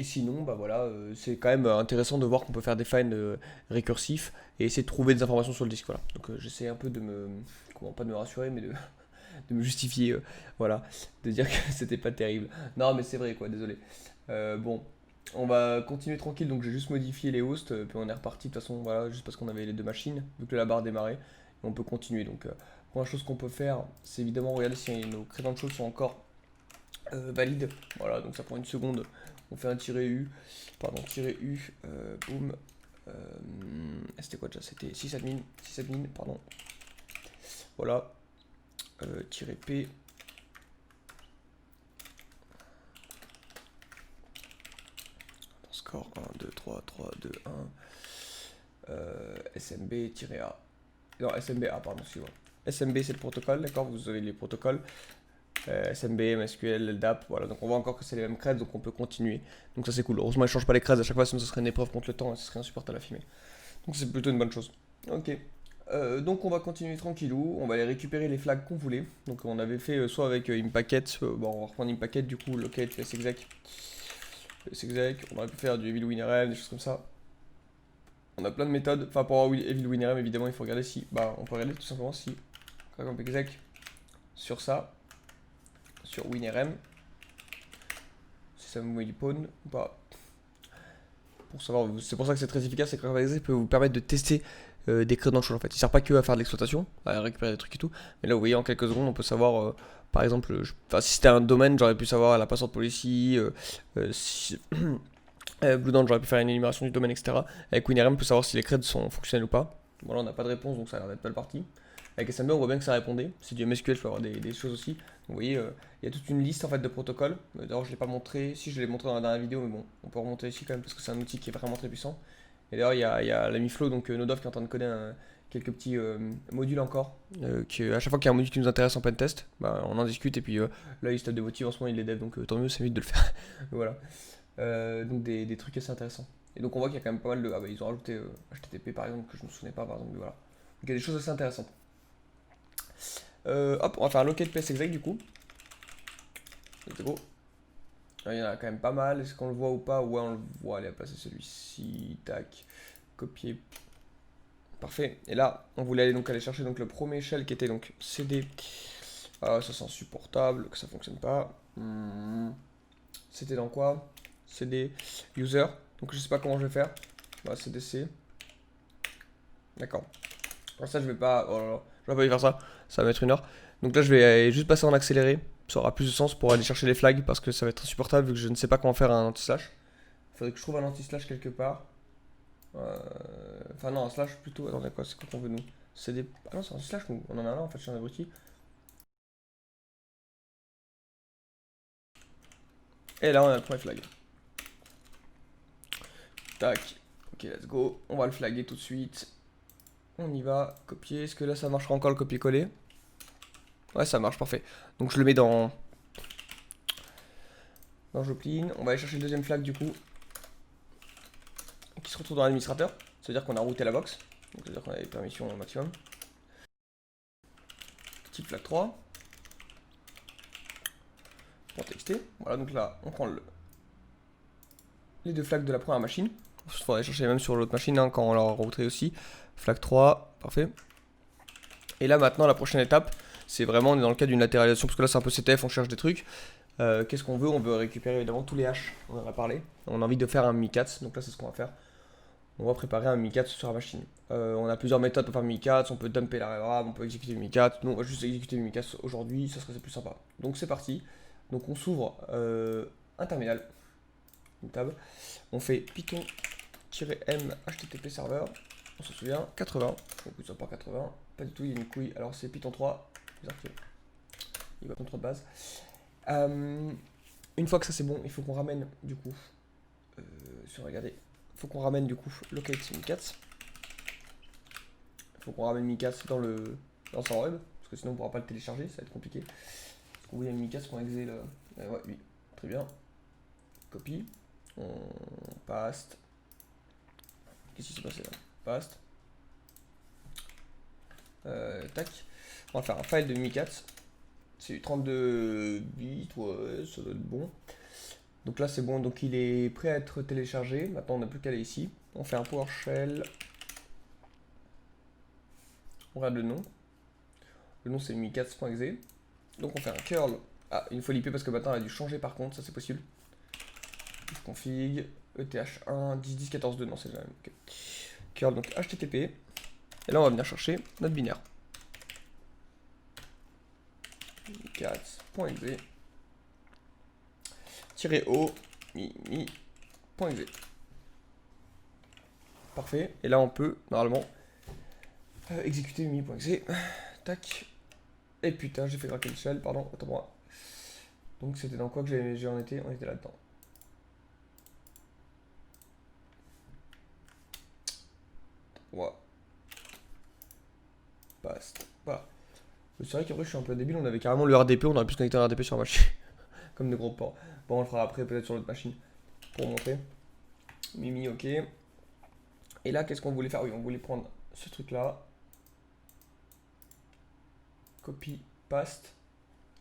sinon, voilà, c'est quand même intéressant de voir qu'on peut faire des finds récursifs et essayer de trouver des informations sur le disque. Voilà. Donc j'essaie un peu de pas de me rassurer, mais de me justifier, voilà, de dire que c'était pas terrible. Non, mais c'est vrai, quoi, désolé. Bon, on va continuer tranquille, donc j'ai juste modifié les hosts, puis on est reparti de toute façon, voilà, juste parce qu'on avait les deux machines, vu que la barre démarrait, et on peut continuer. Donc, première chose qu'on peut faire, c'est évidemment regarder si nos credentials sont encore valides. Voilà, donc ça prend une seconde. On fait un -u, boum. C'était quoi déjà? C'était sysadmin, pardon. Voilà. -p. Score 1, 2, 3, 3, 2, 1. SMB-A. Non, SMB-A, pardon, suivant. SMB, c'est le protocole, d'accord? Vous avez les protocoles. SMB, MSQL, LDAP, voilà. Donc on voit encore que c'est les mêmes creds, donc on peut continuer. Donc ça, c'est cool. Heureusement, ils ne changent pas les creds à chaque fois, sinon ce serait une épreuve contre le temps et ce serait insupportable à filmer. Donc c'est plutôt une bonne chose. Ok. Donc on va continuer tranquillou, on va aller récupérer les flags qu'on voulait. Donc on avait fait soit avec Impacket, bon on va reprendre Impacket du coup, locate, sexec, on aurait pu faire du evil winrm, des choses comme ça. On a plein de méthodes. Enfin, pour avoir Evil WinRM, évidemment, il faut regarder si. Bah, on peut regarder tout simplement si. Par exemple, exec sur ça, sur WinRM, si ça me pawn ou pas. Pour savoir, c'est pour ça que c'est très efficace, c'est que exec peut vous permettre de tester des credentials en fait. Il sert pas que à faire de l'exploitation, à récupérer des trucs et tout. Mais là, vous voyez, en quelques secondes, on peut savoir, par exemple, si c'était un domaine, j'aurais pu savoir la password policy, si. Bluedance, j'aurais pu faire une énumération du domaine, etc. Avec WinRM, on peut savoir si les creds sont fonctionnels ou pas. Bon, là, on n'a pas de réponse, donc ça a l'air d'être mal parti. Avec SMB, on voit bien que ça répondait. C'est du MSQL, je peux avoir des choses aussi. Donc, vous voyez, il y a toute une liste en fait de protocoles. D'ailleurs, je ne l'ai pas montré. Si, je l'ai montré dans la dernière vidéo, mais bon, on peut remonter ici quand même parce que c'est un outil qui est vraiment très puissant. Et d'ailleurs, il y a l'ami Flo, donc Nodov, qui est en train de coder quelques petits modules encore. À chaque fois qu'il y a un module qui nous intéresse en pentest, bah, on en discute. Et puis là, il se tape des motifs en ce moment, il les dev, donc tant mieux, c'est vite de le faire. Voilà. Donc des trucs assez intéressants. Et donc on voit qu'il y a quand même pas mal de. Ah bah ils ont rajouté HTTP par exemple que je ne me souvenais pas par exemple, mais voilà. Donc il y a des choses assez intéressantes. Hop, on va faire un locate psexec du coup. C'est beau. Il y en a quand même pas mal. Est-ce qu'on le voit ou pas? Ouais, on le voit. Allez, passer celui-ci. Tac. Copier. Parfait. Et là, on voulait aller donc aller chercher donc le premier shell qui était donc CD. Ah, ça c'est insupportable que ça fonctionne pas. C'était dans quoi? CD user. Donc je sais pas comment je vais faire. Bah, CDC. D'accord. Alors ça je vais pas. Oh là là, je vais pas y faire ça. Ça va mettre une heure. Donc là je vais juste passer en accéléré. Ça aura plus de sens pour aller chercher les flags parce que ça va être insupportable vu que je ne sais pas comment faire un anti-slash. Il faudrait que je trouve un anti-slash quelque part. Enfin non, un slash plutôt. Attendez quoi, c'est quoi qu'on veut nous? CD. Ah non, c'est un anti-slash nous. On en a un là en fait, je suis un abruti. Et là on a le premier flag. Tac. Ok, let's go. On va le flaguer tout de suite. On y va. Copier. Est-ce que là ça marchera encore le copier-coller? Ouais, ça marche, parfait. Donc je le mets dans Joplin. On va aller chercher le deuxième flag du coup. Qui se retrouve dans l'administrateur. C'est-à-dire qu'on a routé la box. Donc c'est-à-dire qu'on a les permissions au maximum. Type flag 3. .txt. Voilà, donc là, on prend les deux flags de la première machine. Il faudra aller chercher même sur l'autre machine hein, quand on l'a routé aussi. Flag 3, parfait. Et là maintenant, la prochaine étape, c'est vraiment, on est dans le cas d'une latéralisation, parce que là c'est un peu CTF, on cherche des trucs. Qu'est-ce qu'on veut? On veut récupérer évidemment tous les hash, on en a parlé. On a envie de faire un MiCats, donc là c'est ce qu'on va faire. On va préparer un MiCats sur la machine. On a plusieurs méthodes pour faire MiCats, on peut dumper la RAM, on peut exécuter le MiCats. Nous on va juste exécuter le MiCats aujourd'hui, ça serait plus sympa. Donc c'est parti. Donc on s'ouvre un terminal, une table. On fait python-m http serveur, on se souvient, 80. Donc il ne pas 80, pas du tout, il y a une couille. Alors c'est Python 3, il va contre de base. Une fois que ça c'est bon, il faut qu'on ramène du coup, si on regarde, il faut qu'on ramène du coup locate MiCats. Il faut qu'on ramène MiCats dans le serveur web, parce que sinon on ne pourra pas le télécharger, ça va être compliqué. Oui, MiCats.exe là. Ouais, oui, très bien. Copie. On paste. Qu'est-ce qui s'est passé là? Paste. Tac. On va faire un file de MiCats. C'est 32 bits, ouais, ça doit être bon. Donc là c'est bon, donc il est prêt à être téléchargé. Maintenant on n'a plus qu'à aller ici. On fait un PowerShell. On regarde le nom. Le nom c'est micats.exe. Donc on fait un curl. Ah, il faut l'IP parce que maintenant elle a dû changer par contre, ça c'est possible. Config, ETH1, 10.10.14.2, non c'est le même. Okay. Curl donc HTTP. Et là on va venir chercher notre binaire. Micats.exe -o mi.exe. Parfait. Et là on peut normalement exécuter mi.exe. Tac. Et putain, j'ai fait craquer le shell, pardon, attends moi. Donc c'était dans quoi que on était là-dedans. Ouais. Paste. Voilà. C'est vrai qu'après je suis un peu débile, on avait carrément le RDP, on aurait pu se connecter un RDP sur la machine. Comme des gros ports. Bon, on le fera après peut-être sur l'autre machine. Pour montrer. Mimi, ok. Et là, qu'est-ce qu'on voulait faire? Oui, on voulait prendre ce truc-là. Copy, paste.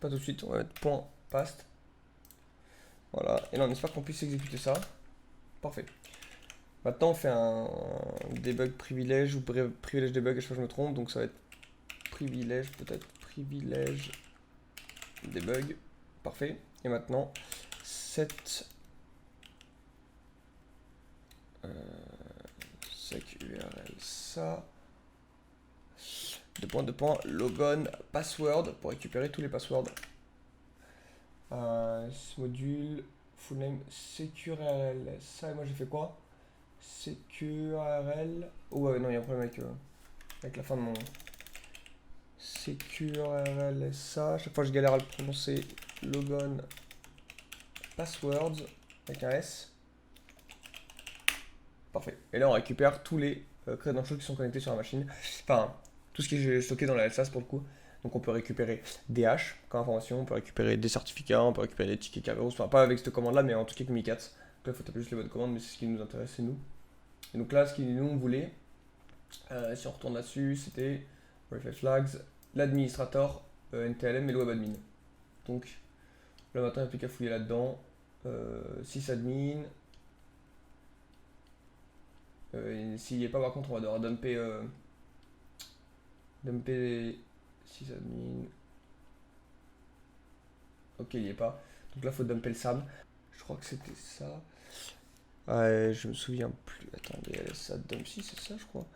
Pas tout de suite, on va mettre point paste. Voilà. Et là, on espère qu'on puisse exécuter ça. Parfait. Maintenant, on fait un debug privilège ou privilège debug, je sais pas si je me trompe, donc ça va être privilège, peut-être privilège debug. Parfait. Et maintenant, set sec URL ça. Deux points, logon, password pour récupérer tous les passwords. Ce module, full name, securl ça. Et moi j'ai fait quoi? Securl. Oh ouais, non, il y a un problème avec la fin de mon. Securl ça. Chaque fois je galère à le prononcer. Logon, passwords avec un S. Parfait. Et là on récupère tous les credentials qui sont connectés sur la machine. Enfin, tout ce qui est stocké dans la LSAS pour le coup. Donc on peut récupérer des hashes comme information, on peut récupérer des certificats, on peut récupérer des tickets Kerberos, enfin pas avec cette commande là, mais en tout cas avec Mi4. Donc là il faut taper juste les bonnes commandes, mais c'est ce qui nous intéresse, c'est nous. Et donc là ce qu'il nous voulait, si on retourne là-dessus, c'était Refresh Flags, l'administrateur, NTLM et le web admin. Donc là maintenant il n'y a plus qu'à fouiller là-dedans. Sysadmin. S'il n'y est pas par contre on va devoir dumper sysadmin. Ok, il n'y est pas. Donc là, il faut dumper le SAM. Je crois que c'était ça. Je me souviens plus. Attendez, ça dump si, c'est ça, je crois.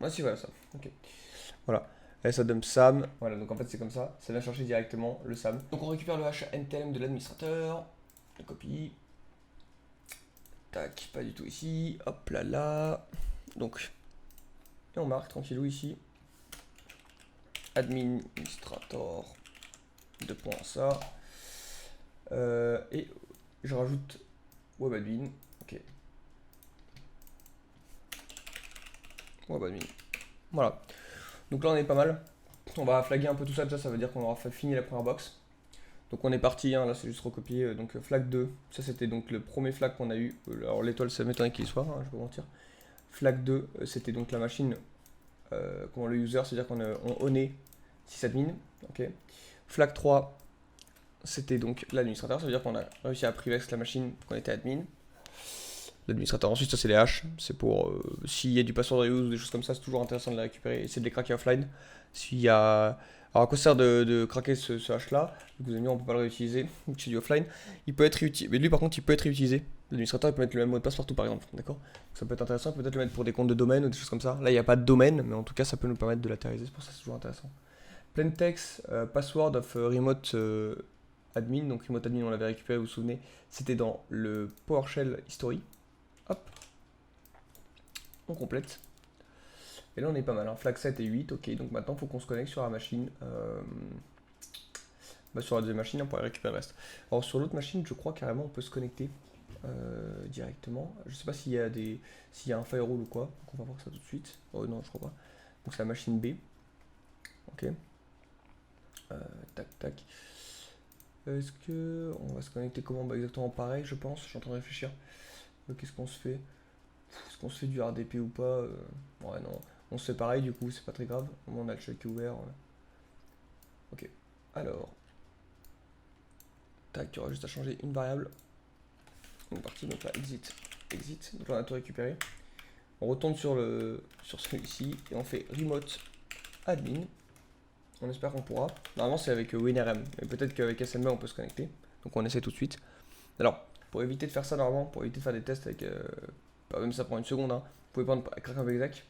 Ah si, voilà ça. Ok. Voilà. Ça dump SAM. Voilà, donc en fait, c'est comme ça. Ça vient chercher directement le SAM. Donc on récupère le hash NTLM de l'administrateur. On copie. Tac, pas du tout ici. Hop là là. Donc, et on marque tranquillou ici. Administrator. 2 points ça. Et je rajoute webadmin. Ok. Webadmin. Voilà. Donc là on est pas mal. On va flaguer un peu tout ça déjà, ça veut dire qu'on aura fini la première box. Donc on est parti, hein, là c'est juste recopier. Donc flag 2, ça c'était donc le premier flag qu'on a eu. Alors l'étoile ça m'étonne qu'il soit, hein, je vais pas mentir. Flag 2, c'était donc la machine, comment le user, c'est-à-dire qu'on ownait sysadmin. Ok. Flag 3, c'était donc l'administrateur, ça veut dire qu'on a réussi à privex la machine qu'on était admin. L'administrateur, ensuite ça c'est les hashes, c'est pour s'il y a du password reuse ou des choses comme ça, c'est toujours intéressant de les récupérer et c'est de les craquer offline. S'il y a. Alors à quoi sert de craquer ce hash là? Vous avez mis, on peut pas le réutiliser, c'est du offline. Il peut être réutilisé, mais lui par contre il peut être réutilisé. L'administrateur il peut mettre le même mot de passe partout par exemple, d'accord? Ça peut être intéressant, peut-être le mettre pour des comptes de domaine ou des choses comme ça. Là il n'y a pas de domaine, mais en tout cas ça peut nous permettre de l'atterriser, c'est pour ça que c'est toujours intéressant. Plaintext, password of remote admin, donc remote admin on l'avait récupéré, vous vous souvenez, c'était dans le PowerShell history. Hop, on complète. Et là on est pas mal, hein. Flag 7 et 8, ok, donc maintenant il faut qu'on se connecte sur la machine. Sur la deuxième machine, on pourrait récupérer le reste. Alors sur l'autre machine, je crois carrément on peut se connecter directement. Je sais pas s'il y a un firewall ou quoi, donc on va voir ça tout de suite. Oh non, je crois pas. Donc c'est la machine B. Ok. Tac, tac. Est-ce que on va se connecter comment? Exactement pareil, je pense. Je suis en train de réfléchir. Qu'est-ce qu'on se fait? Est-ce qu'on se fait du RDP ou pas? Ouais, non. On se fait pareil, du coup, c'est pas très grave. Au moins, on a le shell qui est ouvert. Ok. Alors. Tac, tu auras juste à changer une variable. On est parti, donc là, exit. Exit. Donc là, on a tout récupéré. On retourne sur celui-ci et on fait remote admin. On espère qu'on pourra. Normalement, c'est avec WinRM. Mais peut-être qu'avec SMB, on peut se connecter. Donc, on essaie tout de suite. Alors, pour éviter de faire ça normalement, pour éviter de faire des tests avec. Pas même ça prend une seconde, hein. Vous pouvez prendre Kraken exec.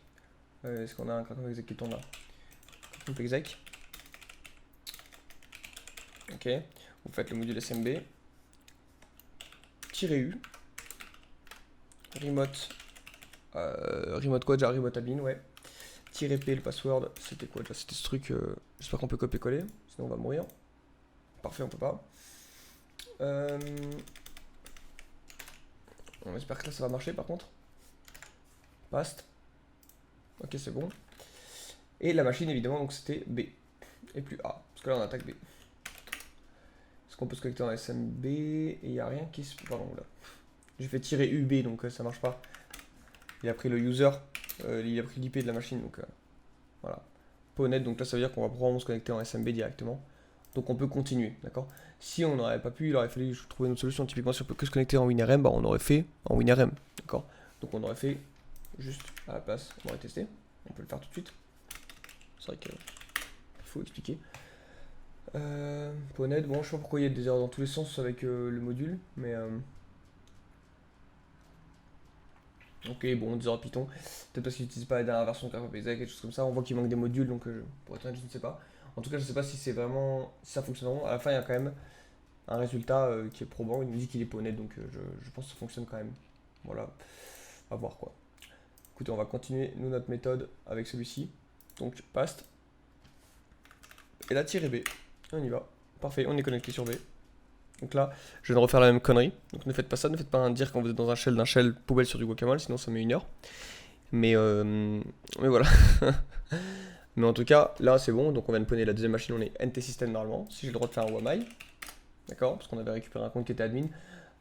Est-ce qu'on a un Kraken exec qui tourne là? Kraken exec. Ok. Vous faites le module SMB. -U. Remote. Remote quoi déjà? Remote admin, ouais. -p, le password. C'était quoi déjà? C'était ce truc. J'espère qu'on peut copier-coller. Sinon on va mourir. Parfait, on peut pas. On espère que là ça va marcher par contre. Past. Ok, c'est bon. Et la machine évidemment, donc c'était B. Et plus A. Parce que là on attaque B. Est-ce qu'on peut se connecter dans SMB? Et il n'y a rien qui se. Pardon, là. J'ai fait -UB donc ça marche pas. Il a pris le user. Il a pris l'IP de la machine donc voilà. Pas honnête, donc là ça veut dire qu'on va probablement se connecter en SMB directement. Donc on peut continuer, d'accord? Si on n'aurait pas pu, il aurait fallu trouver une autre solution. Typiquement, si on peut que se connecter en WinRM, bah, on aurait fait en WinRM, d'accord? Donc on aurait fait juste à la place, on aurait testé. On peut le faire tout de suite. C'est vrai qu'il faut expliquer. Poned, bon, je sais pas pourquoi il y a des erreurs dans tous les sens avec le module, mais ok, bon, des erreurs Python. Peut-être parce qu'ils n'utilisent pas la dernière version de KPZ, quelque chose comme ça. On voit qu'il manque des modules, donc pour être honnête, je ne sais pas. En tout cas, je ne sais pas si c'est vraiment, si ça fonctionne vraiment. À la fin, il y a quand même un résultat qui est probant. Il nous dit qu'il est poned, donc je pense que ça fonctionne quand même. Voilà, à voir quoi. Écoutez, on va continuer, nous, notre méthode avec celui-ci. Donc, past. Et là, tiré B. On y va. Parfait, on est connecté sur B. Donc là, je viens de refaire la même connerie. Donc ne faites pas ça, ne faites pas un dire quand vous êtes dans un shell poubelle sur du guacamole, sinon ça met 1 heure. Mais voilà. Mais en tout cas, là c'est bon. Donc on vient de poney la deuxième machine, on est NT System normalement. Si j'ai le droit de faire un WAMI, d'accord, parce qu'on avait récupéré un compte qui était admin.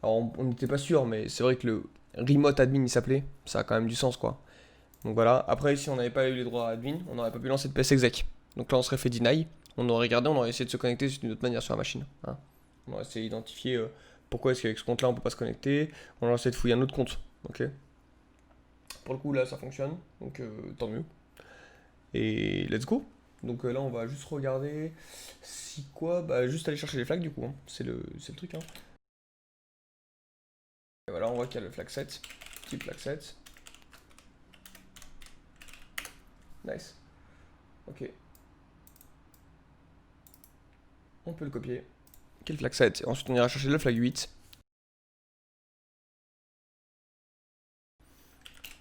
Alors on n'était pas sûr, mais c'est vrai que le remote admin il s'appelait. Ça a quand même du sens quoi. Donc voilà. Après, si on n'avait pas eu les droits à admin, on n'aurait pas pu lancer de PS exec. Donc là on serait fait deny. On aurait regardé, on aurait essayé de se connecter d'une autre manière sur la machine. Hein. On va essayer d'identifier pourquoi est-ce qu'avec ce compte là on peut pas se connecter. On va essayer de fouiller un autre compte. Ok. Pour le coup là ça fonctionne. Donc tant mieux. Et let's go. Donc là on va juste regarder si quoi. Bah juste aller chercher les flags du coup. Hein. C'est le truc. Hein. Et voilà on voit qu'il y a le flag set. Type flag set. Nice. Ok. On peut le copier. Quel flag set. Ensuite on ira chercher le flag 8.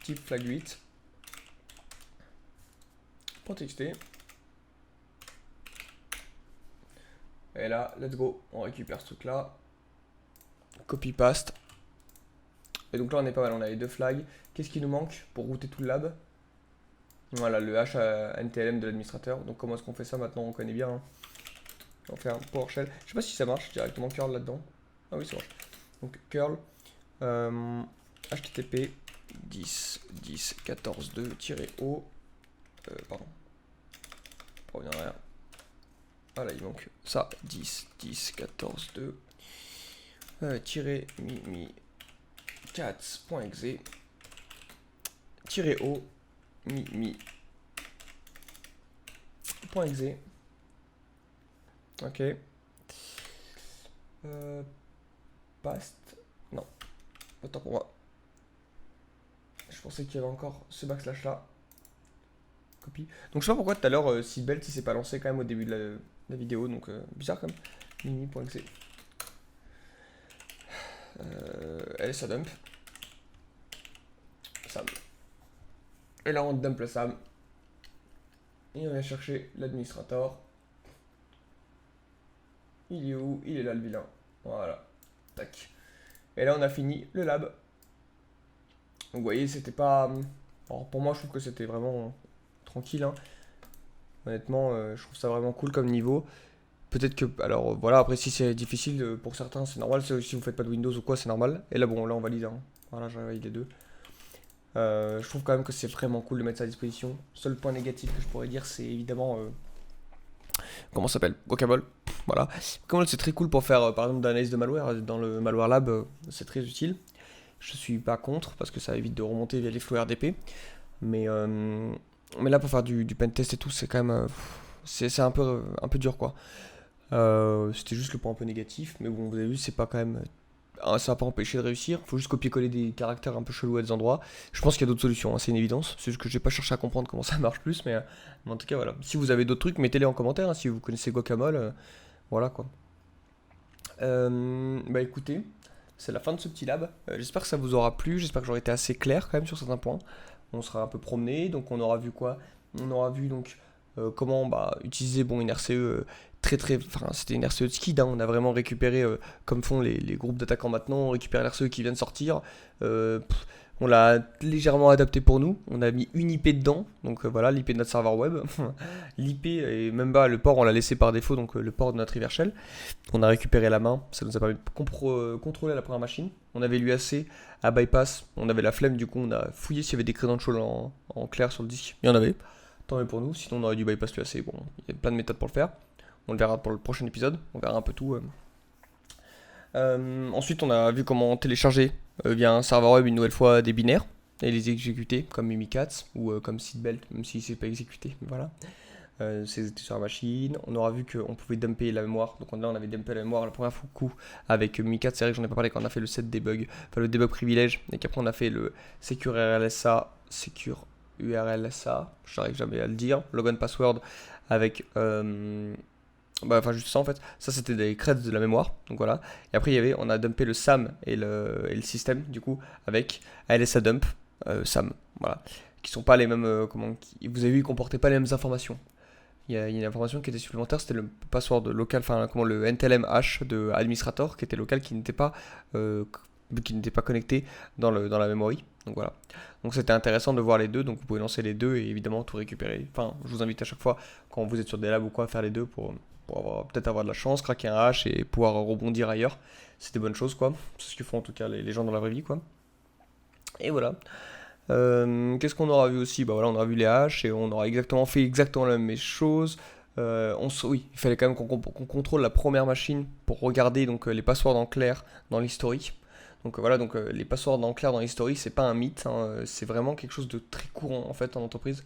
Type flag 8. .txt. Et là, let's go. On récupère ce truc là. Copy paste. Et donc là on est pas mal, on a les deux flags. Qu'est-ce qui nous manque pour router tout le lab? Voilà, le hash NTLM de l'administrateur. Donc comment est-ce qu'on fait ça maintenant? On connaît bien. Hein. On fait un PowerShell. Je sais pas si ça marche directement curl là-dedans. Ah oui, ça marche. Donc curl http 10 10 14 2-o pardon. Pour revenir en arrière. Voilà, il manque ça. 10 10 14 2 mi cats.exe o mi.exe. Ok. Past. Non. Autant pour moi. Je pensais qu'il y avait encore ce backslash là. Copie. Donc je sais pas pourquoi tout à l'heure seatbelt il s'est pas lancé quand même au début de la vidéo. Donc bizarre quand même. Mimi.exe. Ça dump. Sam. Et là on dump le Sam. Et on va chercher l'administrateur. Il est où? Il est là le vilain. Voilà. Tac. Et là on a fini le lab. Donc vous voyez c'était pas... Alors pour moi je trouve que c'était vraiment tranquille. Hein. Honnêtement je trouve ça vraiment cool comme niveau. Peut-être que... Alors voilà, après si c'est difficile pour certains c'est normal. Si vous faites pas de Windows ou quoi c'est normal. Et là bon là on valide. Hein. Voilà j'ai validé les deux. Je trouve quand même que c'est vraiment cool de mettre ça à disposition. Seul point négatif que je pourrais dire c'est évidemment... comment ça s'appelle? Guacamole. Voilà. Guacamole c'est très cool pour faire par exemple de l'analyse de malware. Dans le Malware Lab c'est très utile. Je suis pas contre parce que ça évite de remonter via les flows RDP. Mais là pour faire du pentest et tout c'est quand même... c'est un peu dur quoi. C'était juste le point un peu négatif. Mais bon vous avez vu c'est pas quand même... ça va pas empêcher de réussir, faut juste copier-coller des caractères un peu chelous à des endroits. Je pense qu'il y a d'autres solutions, hein, c'est une évidence. C'est juste que j'ai pas cherché à comprendre comment ça marche plus, mais en tout cas voilà. Si vous avez d'autres trucs, mettez-les en commentaire, hein, si vous connaissez Guacamole, voilà quoi. Bah écoutez, c'est la fin de ce petit lab. J'espère que ça vous aura plu, j'espère que j'aurai été assez clair quand même sur certains points. On sera un peu promené, donc on aura vu quoi? On aura vu donc comment utiliser une RCE enfin c'était une RCE de skid, hein. On a vraiment récupéré comme font les groupes d'attaquants maintenant, on récupère l'RCE qui vient de sortir, on l'a légèrement adapté pour nous, on a mis une IP dedans, donc voilà l'IP de notre serveur web, l'IP et même le port on l'a laissé par défaut, donc le port de notre river shell, on a récupéré la main, ça nous a permis de contrôler la première machine, on avait l'UAC à bypass, on avait la flemme du coup on a fouillé s'il y avait des credentials en clair sur le disque, il y en avait. Tant mieux pour nous, sinon on aurait dû bypass l'UAC, bon, il y a plein de méthodes pour le faire. On le verra pour le prochain épisode, on verra un peu tout. Ensuite, on a vu comment télécharger via un serveur web une nouvelle fois des binaires et les exécuter comme Mimikatz ou comme Seatbelt, même si c'est pas exécuté, mais voilà. C'était sur la machine. On aura vu qu'on pouvait dumper la mémoire. Donc là, on avait dumpé la mémoire la première coup avec Mimikatz. C'est vrai que j'en ai pas parlé quand on a fait le set debug, enfin le debug privilège, et qu'après on a fait le secure URLSA, je n'arrive jamais à le dire, login password avec enfin juste ça en fait, ça c'était des creds de la mémoire, donc voilà. Et après on a dumpé le SAM et le système du coup avec ALSA dump SAM, voilà, qui sont pas les mêmes, vous avez vu, ils comportaient pas les mêmes informations. Il y a une information qui était supplémentaire, c'était le password local, enfin comment le NTLM hash de administrator qui était local, qui n'était pas connecté dans la memory. Donc voilà. Donc c'était intéressant de voir les deux. Donc vous pouvez lancer les deux et évidemment tout récupérer. Enfin, je vous invite à chaque fois quand vous êtes sur des labs ou quoi à faire les deux pour peut-être avoir de la chance, craquer un hash et pouvoir rebondir ailleurs. C'est des bonnes choses quoi. C'est ce que font en tout cas les gens dans la vraie vie quoi. Et voilà. Qu'est-ce qu'on aura vu aussi? Bah voilà, on aura vu les haches et on aura fait exactement la même chose. Oui, il fallait quand même qu'on contrôle la première machine pour regarder donc les passwords en clair dans l'historique. Donc voilà, donc les passwords en clair dans l'historique, c'est pas un mythe, hein, c'est vraiment quelque chose de très courant en fait en entreprise.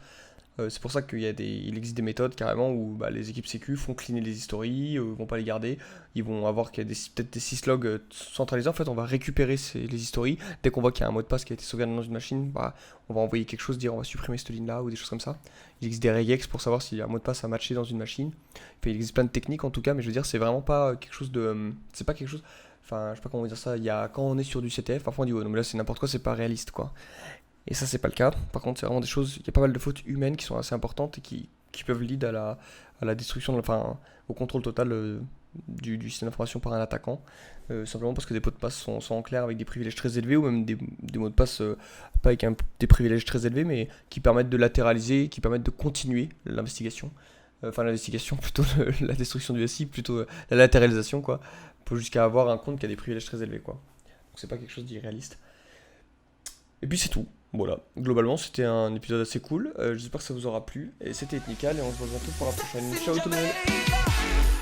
C'est pour ça il existe des méthodes carrément où bah, les équipes sécu font cleaner les histories, vont pas les garder, ils vont avoir peut-être des syslogs centralisés. En fait, on va récupérer les histories. Dès qu'on voit qu'il y a un mot de passe qui a été sauvegardé dans une machine, bah, on va envoyer quelque chose, dire on va supprimer cette ligne là ou des choses comme ça. Il existe des regex pour savoir si un mot de passe a matché dans une machine. Enfin, il existe plein de techniques en tout cas, mais je veux dire, c'est vraiment pas quelque chose de. C'est pas quelque chose. Enfin, je sais pas comment dire ça. Quand on est sur du CTF, parfois on dit, oh non, mais là c'est n'importe quoi, c'est pas réaliste quoi. Et ça, c'est pas le cas. Par contre, c'est vraiment des choses. Il y a pas mal de fautes humaines qui sont assez importantes et qui peuvent lead à la destruction, enfin, au contrôle total du système d'information par un attaquant. Simplement parce que des mots de passe sont en clair avec des privilèges très élevés ou même des mots de passe pas avec des privilèges très élevés mais qui permettent de latéraliser, qui permettent de continuer l'investigation. Enfin, l'investigation, plutôt la destruction du SI, plutôt la latéralisation, quoi. Jusqu'à avoir un compte qui a des privilèges très élevés, quoi. Donc, c'est pas quelque chose d'irréaliste. Et puis c'est tout. Voilà, globalement c'était un épisode assez cool, j'espère que ça vous aura plu, et c'était Ethnical, et on se voit bientôt pour la prochaine. Ciao tout le monde.